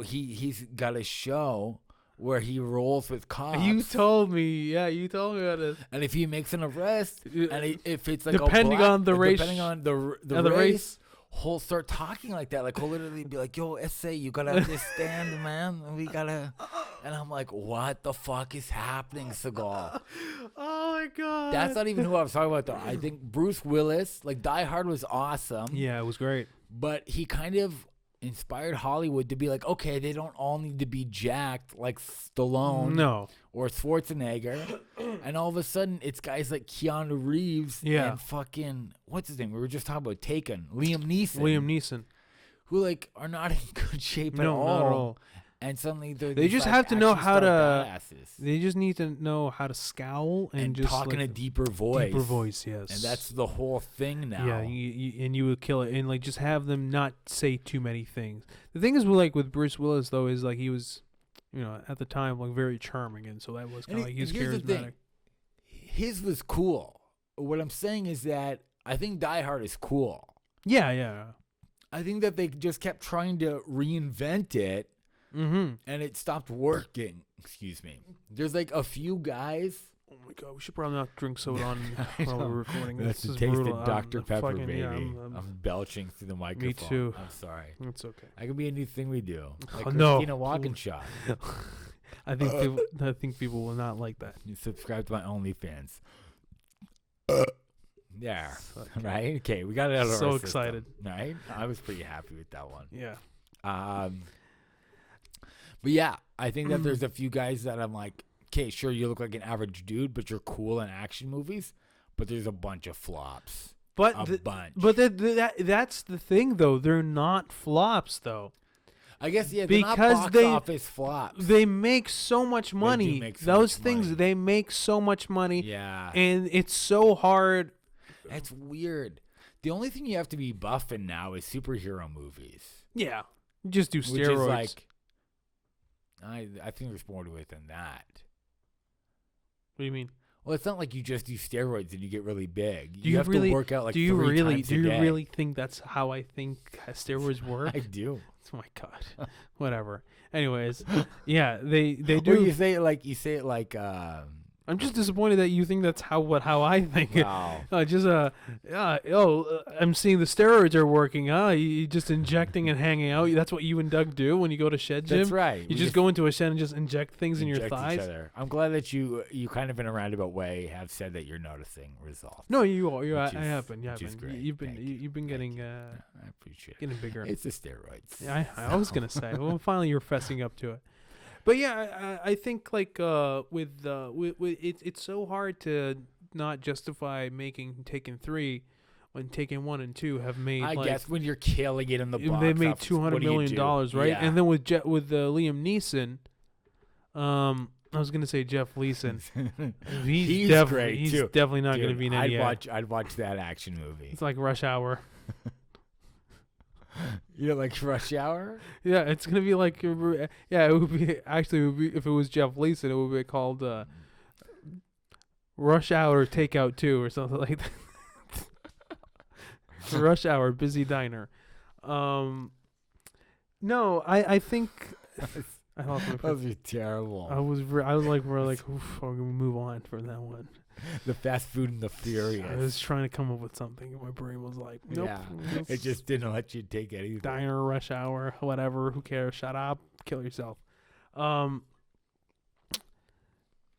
He's got a show where he rolls with cops. You told me about it. And if he makes an arrest, and if it's like depending on the race, he'll start talking like that. Like he'll literally be like, "Yo, SA, you gotta understand, man. We gotta." And I'm like, "What the fuck is happening, Seagal?" Oh my god. That's not even who I was talking about, though. I think Bruce Willis, like Die Hard, was awesome. Yeah, it was great. But he kind of inspired Hollywood to be like, okay, they don't all need to be jacked like Stallone or Schwarzenegger. And all of a sudden, it's guys like Keanu Reeves and fucking, what's his name? We were just talking about Taken. Liam Neeson. Who like are not in good shape at all. Not at all. And suddenly they just have to know how to. Badasses. They just need to know how to scowl and just talk in a deeper voice. Deeper voice, yes. And that's the whole thing now. Yeah, you would kill it, and like just have them not say too many things. The thing is, with Bruce Willis though, is like he was, at the time like very charming, and so that was kind of like his charismatic. His was cool. What I'm saying is that I think Die Hard is cool. Yeah. I think that they just kept trying to reinvent it. Mm-hmm. And it stopped working. Excuse me. There's like a few guys. Oh my god, we should probably not drink soda on while we're recording. That's the taste of Dr. Pepper, baby. I'm belching through the microphone. Me too. I'm sorry. It's okay. That could be a new thing we do. Like Christina Walkinshaw. I think people will not like that. You subscribe to my OnlyFans. Yeah. Okay. Right? Okay, we got it out of our system. So excited. Right? I was pretty happy with that one. Yeah. But yeah, I think that there's a few guys that I'm like, okay, sure, you look like an average dude, but you're cool in action movies. But there's a bunch of flops. But bunch. But that's the thing, though. They're not flops, though. I guess, yeah, they're because not box office flops. They make so much money. They make so much money. Yeah. And it's so hard. That's weird. The only thing you have to be buffing now is superhero movies. Yeah. Just do steroids. Which is like, I think there's more to it than that. What do you mean? Well, it's not like you just do steroids and you get really big. You have to work out like 3 times a day. Do you really think that's how I think steroids work? I do. Oh my god. Whatever. Anyways, yeah, they do. Or you say it like I'm just disappointed that you think that's how I think. Wow. I'm seeing the steroids are working. You just injecting and hanging out. That's what you and Doug do when you go to shed gym. That's right. You just go into a shed and just inject things in your thighs. Each other. I'm glad that you kind of in a roundabout way have said that you're noticing results. No, you are. I have been. Great. You've been getting. I appreciate it. Getting bigger. It's the steroids. Yeah, I was gonna say. Well, finally you're fessing up to it. But yeah, I think like with it's so hard to not justify making Taken 3 when Taken 1 and 2 have made. I guess when you're killing it in the box they made office, $200 million, right? Yeah. And then with Liam Neeson, I was gonna say Jeff Leeson. He's great He's too. definitely not gonna be in any. I'd watch that action movie. It's like Rush Hour. You know, like Rush Hour? Yeah, it's gonna be like it would be actually if it was Jeff Leeson, it would be called Rush Hour Takeout 2 or something like that. Rush Hour Busy Diner. No, I think I thought that would be terrible. I was like we're like oof, I'm gonna move on from that one. The Fast Food and the Furious. I was trying to come up with something, and my brain was like, nope. Yeah, it just didn't let you take anything. Diner, Rush Hour, whatever. Who cares? Shut up. Kill yourself.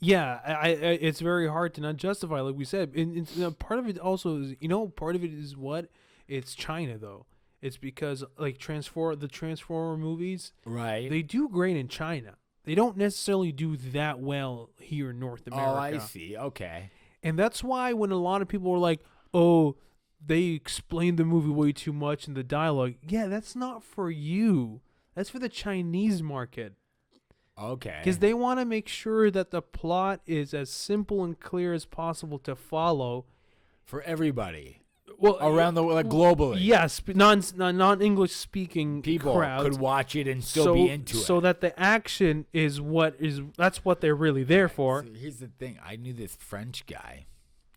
Yeah, it's very hard to not justify, like we said. And part of it also is, part of it is what? It's China, though. It's because, like, the Transformer movies, right? They do great in China. They don't necessarily do that well here in North America. Oh, I see. Okay. And that's why when a lot of people were like, oh, they explained the movie way too much in the dialogue. Yeah, that's not for you. That's for the Chinese market. Okay. Because they want to make sure that the plot is as simple and clear as possible to follow. For everybody. Well, around the world, like globally. Yes, non-English speaking people crowds could watch it and still be into it. So that the action that's what they're really there for. So here's the thing: I knew this French guy.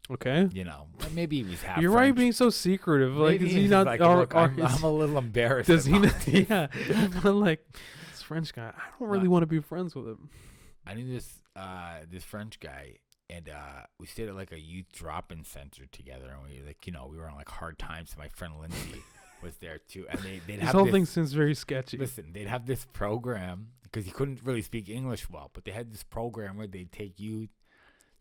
Okay. Maybe he was half. You're French. right, being so secretive. Like, is he not? Like, look, I'm a little embarrassed. Does he not? Yeah. But like, this French guy, I don't really want to be friends with him. I knew this French guy. And we stayed at like a youth drop-in center together, and we we were on like hard times. My friend Lindsay was there too, and they'd have this whole thing seems very sketchy. Listen, they'd have this program because he couldn't really speak English well, but they had this program where they'd take you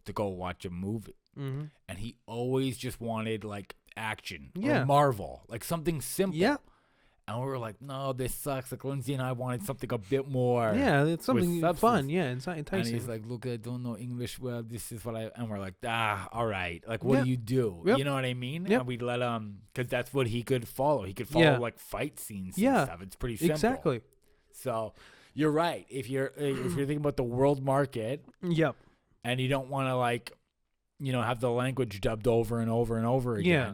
to go watch a movie, and he always just wanted like action or Marvel, like something simple. Yeah. And we were like, no, this sucks. Like, Lindsay and I wanted something a bit more. Yeah, it's something fun. Yeah, it's not enticing. And he's like, look, I don't know English well. This is what and we're like, all right. Like, what do you do? Yep. You know what I mean? Yep. And we'd let because that's what he could follow. He could follow like fight scenes and stuff. It's pretty simple. Exactly. So you're right. If you're thinking about the world market. Yep. And you don't want to have the language dubbed over and over and over again. Yeah.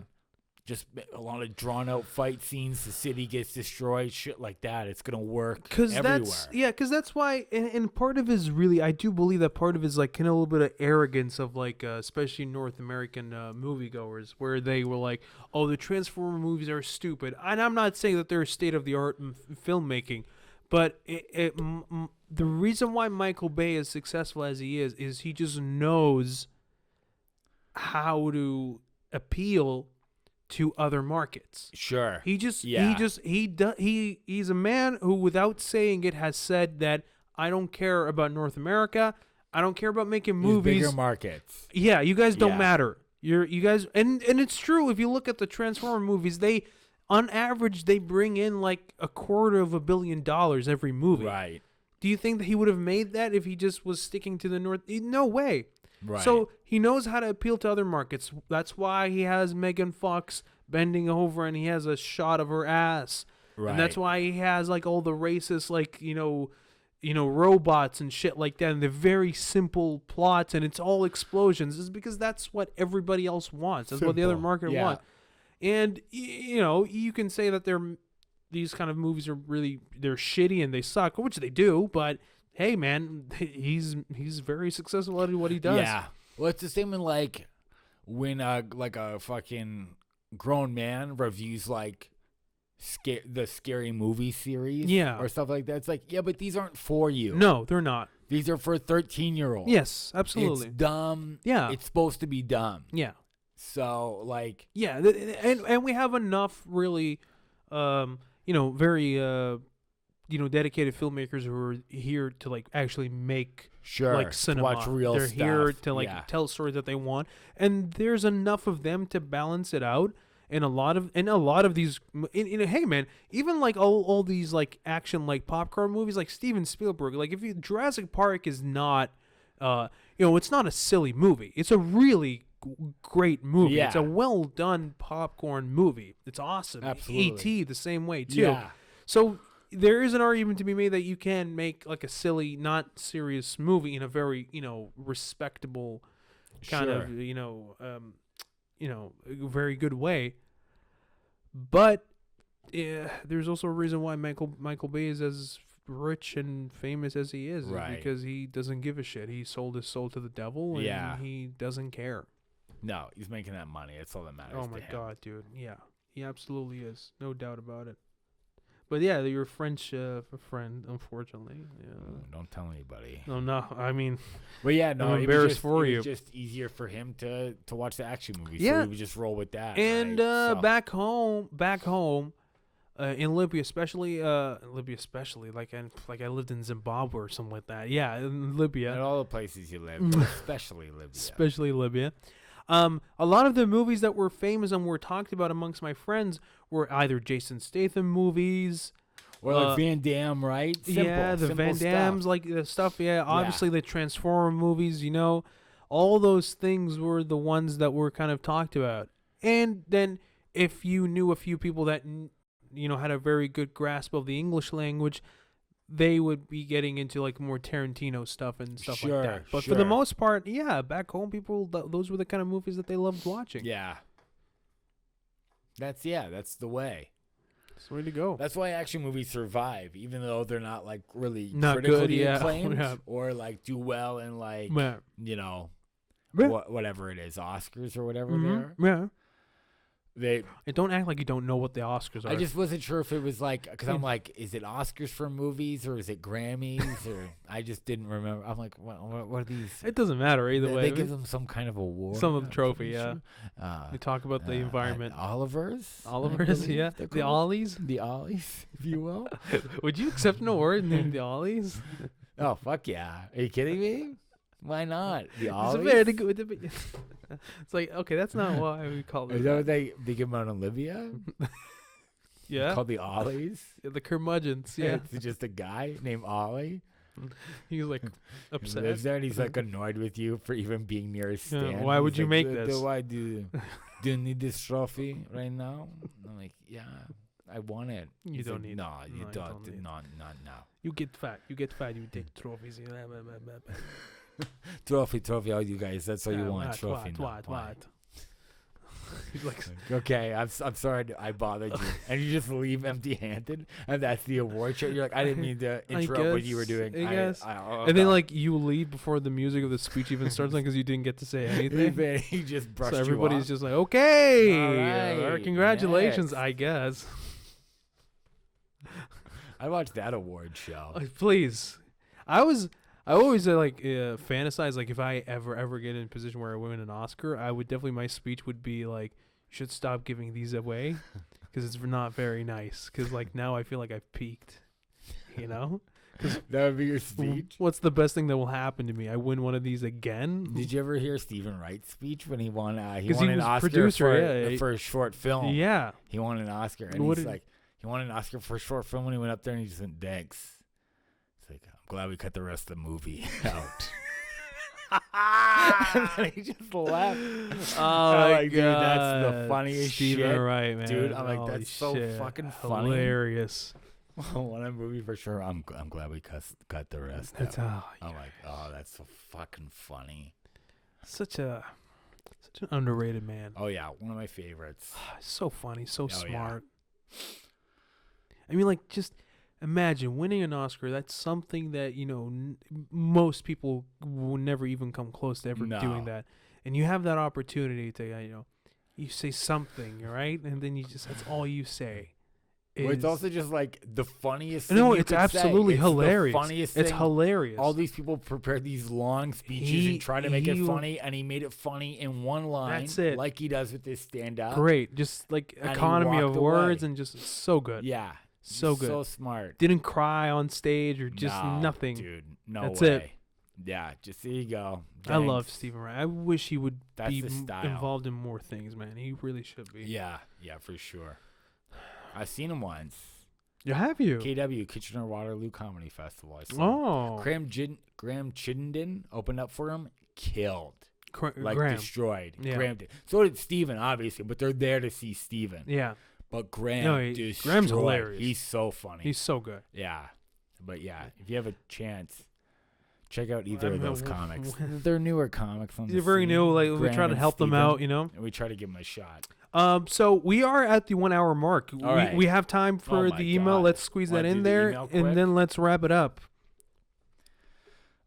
Just a lot of drawn-out fight scenes. The city gets destroyed, shit like that. It's gonna work everywhere. Because that's why, and part of it is really, I do believe that part of it is like kind of a little bit of arrogance of like, especially North American moviegoers, where they were like, oh, the Transformer movies are stupid. And I'm not saying that they're state-of-the-art filmmaking, but the reason why Michael Bay is successful as he is he just knows how to appeal to other markets. Sure. He's a man who, without saying it, has said that I don't care about North America. I don't care about making movies. Bigger markets. Yeah, you guys don't matter. You guys, and it's true. If you look at the Transformer movies, on average they bring in like $250 million every movie. Right. Do you think that he would have made that if he just was sticking to the North? No way. Right. So he knows how to appeal to other markets. That's why he has Megan Fox bending over and he has a shot of her ass. Right. And that's why he has like all the racist robots and shit like that, and the very simple plots, and it's all explosions. Is because that's what everybody else wants. That's what the other market wants. And you can say that these kind of movies they're shitty and they suck, which they do, but hey, man, he's very successful at what he does. Yeah. Well, it's the same in like when a fucking grown man reviews like the scary movie series, or stuff like that. It's like, yeah, but these aren't for you. No, they're not. These are for 13-year-olds. Yes, absolutely. It's dumb. Yeah, it's supposed to be dumb. Yeah. So like, yeah, and we have enough really, very dedicated filmmakers who are here to like actually make like cinema. Watch real They're stuff. here to like tell stories that they want, and there's enough of them to balance it out. And a lot of these, hey man, even like all these like action like popcorn movies, like Steven Spielberg, like Jurassic Park is not, it's not a silly movie. It's a really great movie. Yeah. It's a well done popcorn movie. It's awesome. Absolutely. E.T. the same way too. Yeah. So there is an argument to be made that you can make like a silly, not serious movie in a very, respectable kind of, very good way. But there's also a reason why Michael Bay is as rich and famous as he is because he doesn't give a shit. He sold his soul to the devil, and he doesn't care. No, he's making that money. That's all that matters. Oh my god, dude! Yeah, he absolutely is, no doubt about it. But yeah, you're a French friend, unfortunately. Yeah. Don't tell anybody. No. I mean, but yeah, no, I'm embarrassed it was just easier for him to watch the action movies. Yeah, so he would just roll with that. And right? back home, in Libya, especially, like I lived in Zimbabwe or something like that. Yeah, in Libya. And all the places you live, but especially Libya. A lot of the movies that were famous and were talked about amongst my friends were either Jason Statham movies, or like Van Damme, right? The Van Dammes, like the stuff. Yeah, obviously the Transformer movies. All those things were the ones that were kind of talked about. And then if you knew a few people that had a very good grasp of the English language, they would be getting into like more Tarantino stuff and stuff like that. But for the most part, back home, those were the kind of movies that they loved watching. Yeah. That's the way. That's the way to go. That's why action movies survive, even though they're not like really not critically good, acclaimed or like do well in like whatever it is, Oscars or whatever they are. Yeah. Don't act like you don't know what the Oscars are. I just wasn't sure if it was like, because I'm like, is it Oscars for movies or is it Grammys? Or I just didn't remember. I'm like, what are these? It doesn't matter either way. They give them some kind of award. Some of the trophy, yeah. They talk about the environment. Olivers, yeah. The Ollies, if you will. Would you accept an award named the Ollies? Oh fuck yeah! Are you kidding me? Why not? The Ollies? It's very good. It's like, okay, that's not why we call it. Is that what they give them on Olivia? Yeah. Called the Ollies? Yeah, the curmudgeons, yeah. It's just a guy named Ollie. He's like upset. He lives there and he's like annoyed with you for even being near his stand. Yeah, why would you make this? Why do you need this trophy right now? I'm like, yeah, I want it. You don't need it. No, you don't. Not now. You get fat. You take trophies. Trophy, all you guys. That's all you want. Trophy. What? He's like, okay, I'm sorry I bothered you, and you just leave empty-handed, and that's the award show. You're like, I didn't mean to interrupt what you were doing. I guess. And then like you leave before the music of the speech even starts, because you didn't get to say anything. He just brushed you off. So everybody's just like, okay, all right, congratulations, next. I guess. I watched that award show. Please, I always fantasize, like, if I ever get in a position where I win an Oscar, I would definitely, my speech would be like, you should stop giving these away because it's not very nice. Because like now I feel like I've peaked, That would be your speech. What's the best thing that will happen to me? I win one of these again. Did you ever hear Stephen Wright's speech when he won? He won an Oscar for a short film. Yeah, he won an Oscar, and he won an Oscar for a short film when he went up there, and he just went, thanks. It's like, I'm glad we cut the rest of the movie out. And then he just left. Oh my god, dude, that's the funniest Stephen shit, Wright, man. Dude, I'm like, Holy that's so shit. fucking funny, hilarious. One of the movie for sure. I'm glad we cut the rest out. I'm like, oh, that's so fucking funny. Such an underrated man. Oh yeah, one of my favorites. So funny, so smart. Yeah. I mean, like, just imagine winning an Oscar. That's something that most people will never even come close to ever doing that. And you have that opportunity to you say something, right? And then that's all you say. Well, it's also just like the funniest thing. No, it's absolutely hilarious. The funniest it's thing. Hilarious. All these people prepare these long speeches and try to make it funny, and he made it funny in one line. That's it. Like he does with his stand-up. Great. Just like economy of words and just so good. Yeah. So good. So smart. Didn't cry on stage or just nothing. Dude, no That's way. It. Yeah, just there you go. Thanks. I love Stephen Wright. I wish he would be style. Involved in more things, man. He really should be. Yeah, for sure. I've seen him once. Yeah, have you? KW, Kitchener-Waterloo Comedy Festival. I saw him. Graham Chittenden opened up for him. Killed. Graham. Destroyed. Yeah. Graham did. So did Steven, obviously, but they're there to see Steven. Yeah. But Graham's hilarious. He's so funny. He's so good. Yeah. But yeah, if you have a chance, check out either of those comics. They're newer comics. They're very new. Like we try to help them out, you know. And we try to give them a shot. So we are at the 1 hour mark. Right. We have time for the email. God. Let's squeeze that in there, and then let's wrap it up.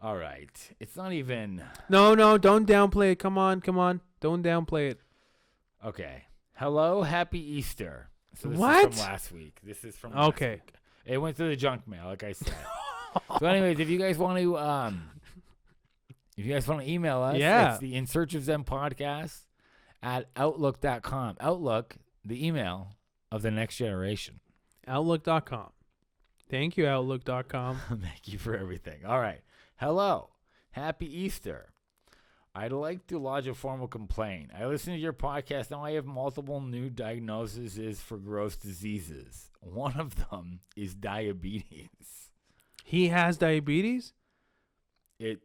All right. It's not even. No, don't downplay it. Come on. Don't downplay it. Okay. Hello, happy Easter. So this what? is from last week. This is from last week. It went through the junk mail, like I said. So, anyways, if you guys want to, email us, it's the In Search of Zen podcast at outlook.com. Outlook, the email of the next generation. Outlook.com. Thank you, Outlook.com. Thank you for everything. All right. Hello. Happy Easter. I'd like to lodge a formal complaint. I listen to your podcast. Now I have multiple new diagnoses for gross diseases. One of them is diabetes. He has diabetes?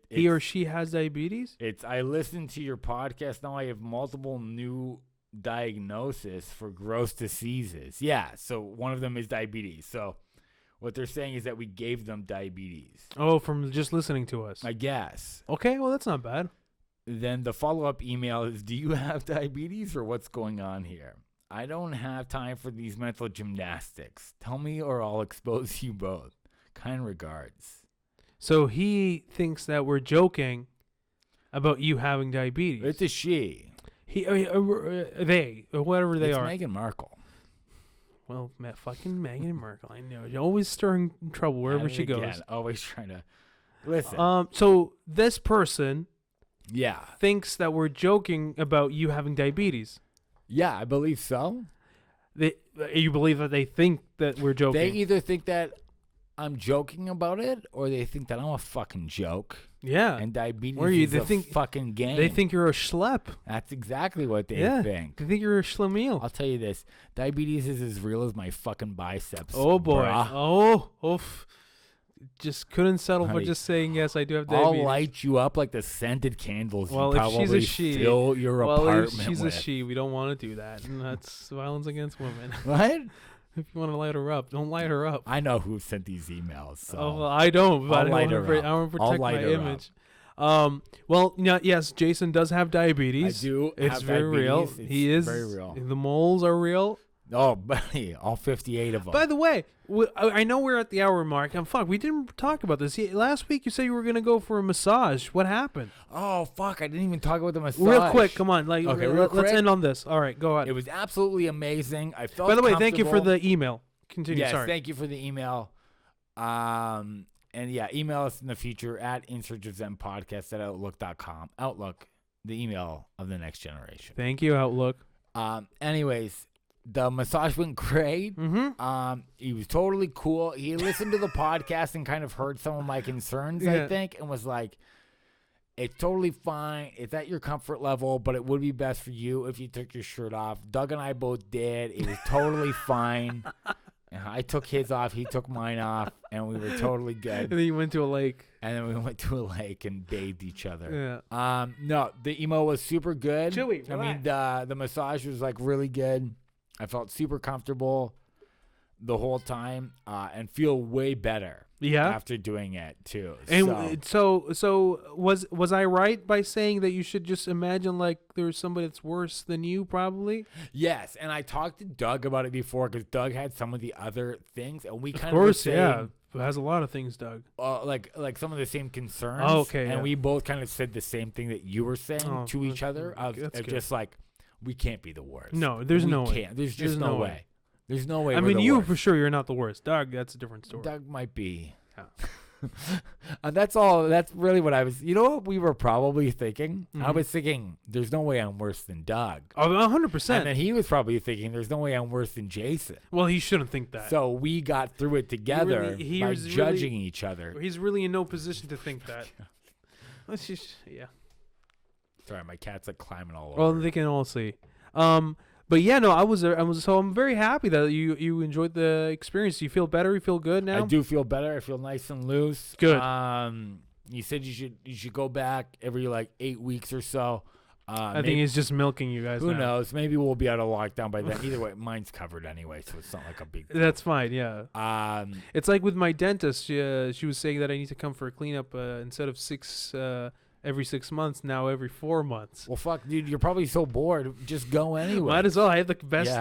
He or she has diabetes? I listen to your podcast. Now I have multiple new diagnoses for gross diseases. Yeah, so one of them is diabetes. So what they're saying is that we gave them diabetes. Oh, from just listening to us. I guess. Okay, well, that's not bad. Then the follow-up email is, do you have diabetes or what's going on here? I don't have time for these mental gymnastics. Tell me or I'll expose you both. Kind regards. So he thinks that we're joking about you having diabetes. It's a she. They, or whatever they are. It's Meghan Markle. Well, fucking Meghan Markle. I know. You're always stirring trouble wherever she goes. Always trying to listen. So this person Yeah. thinks that we're joking about you having diabetes. Yeah, I believe so. You believe that they think that we're joking? They either think that I'm joking about it, or they think that I'm a fucking joke. Yeah. And diabetes is a fucking game. They think you're a schlep. That's exactly what they think. They think you're a schlemiel. I'll tell you this. Diabetes is as real as my fucking biceps. Oh, boy. Bruh. Oh, oof. Just couldn't settle for just saying, yes, I do have diabetes. I'll light you up like the scented candles well, you probably fill your apartment if she's with. a she, we don't want to do that. And that's violence against women. What? If you want to light her up, don't light her up. I know who sent these emails. So well, I don't, but I want to protect my image. Well, yes, Jason does have diabetes. I do. It's very real. He is very real. The moles are real. Oh, buddy, all 58 of them. By the way, I know we're at the hour mark. Fuck, we didn't talk about this. Last week you said you were going to go for a massage. What happened? Oh, fuck, I didn't even talk about the massage. Real quick, come on. Okay, let's end on this. All right, go ahead. It was absolutely amazing. I felt By the way, thank you for the email. Continue, yes, sorry. Thank you for the email. And yeah, email us in the future at insearchofzenpodcast@outlook.com. Outlook, the email of the next generation. Thank you, Outlook. Anyways, the massage went great. Mm-hmm. He was totally cool. He listened to the podcast and kind of heard some of my concerns, I think, and was like, it's totally fine. It's at your comfort level, but it would be best for you if you took your shirt off. Doug and I both did. It was totally fine. I took his off. He took mine off, and we were totally good. And then you went to a lake. And then we went to a lake and bathed each other. Yeah. No, the emo was super good. Chewy, I mean, the massage was like really good. I felt super comfortable the whole time, and feel way better. After doing it too. And so was I right by saying that you should just imagine like there's somebody that's worse than you, probably? Yes, and I talked to Doug about it before because Doug had some of the other things, and we kind of were saying, yeah. It has a lot of things, Doug. Like some of the same concerns. Oh, okay. And we both kind of said the same thing that you were saying to each other. Of just like, we can't be the worst. No, there's no way. There's just no way. There's no way. I mean, you for sure, you're not the worst. Doug, that's a different story. Doug might be. Yeah. That's all. That's really what I was. You know what we were probably thinking? Mm-hmm. I was thinking, there's no way I'm worse than Doug. Oh, 100%. And then he was probably thinking, there's no way I'm worse than Jason. Well, he shouldn't think that. So we got through it together by judging each other. He's really in no position to think that. Let's just, yeah. Sorry, my cat's like climbing all over. Well, they can all see. But yeah, no, I was so I'm very happy that you enjoyed the experience. You feel better? You feel good now? I do feel better. I feel nice and loose. Good. You said you should go back every like 8 weeks or so. I think he's just milking you guys. Who now. knows? Maybe we'll be out of lockdown by then. Either way, mine's covered anyway, so it's not like a big deal. That's fine, yeah. It's like with my dentist. She was saying that I need to come for a cleanup instead of every 6 months, now every 4 months. Well, fuck, dude, you're probably so bored. Just go anyway. Might as well. I have the best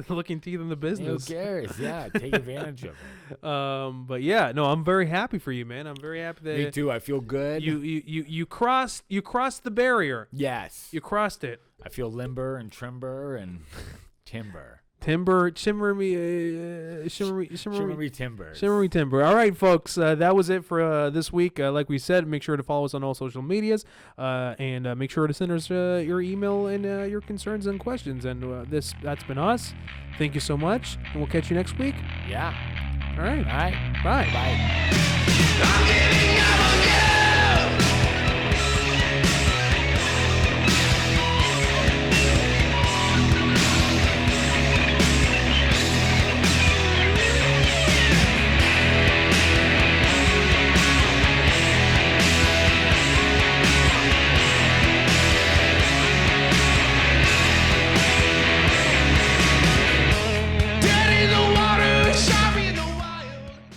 looking teeth in the business. Who cares? Yeah, take advantage of it. But yeah, no, I'm very happy for you, man. I'm very happy that me too. I feel good. You crossed the barrier. Yes, you crossed it. I feel limber and timber and timber. Shimmery timber. All right, folks, that was it for this week. Like we said, make sure to follow us on all social medias, and make sure to send us your email and your concerns and questions. And that's been us. Thank you so much, and we'll catch you next week. Yeah. All right. All right. Bye. Bye.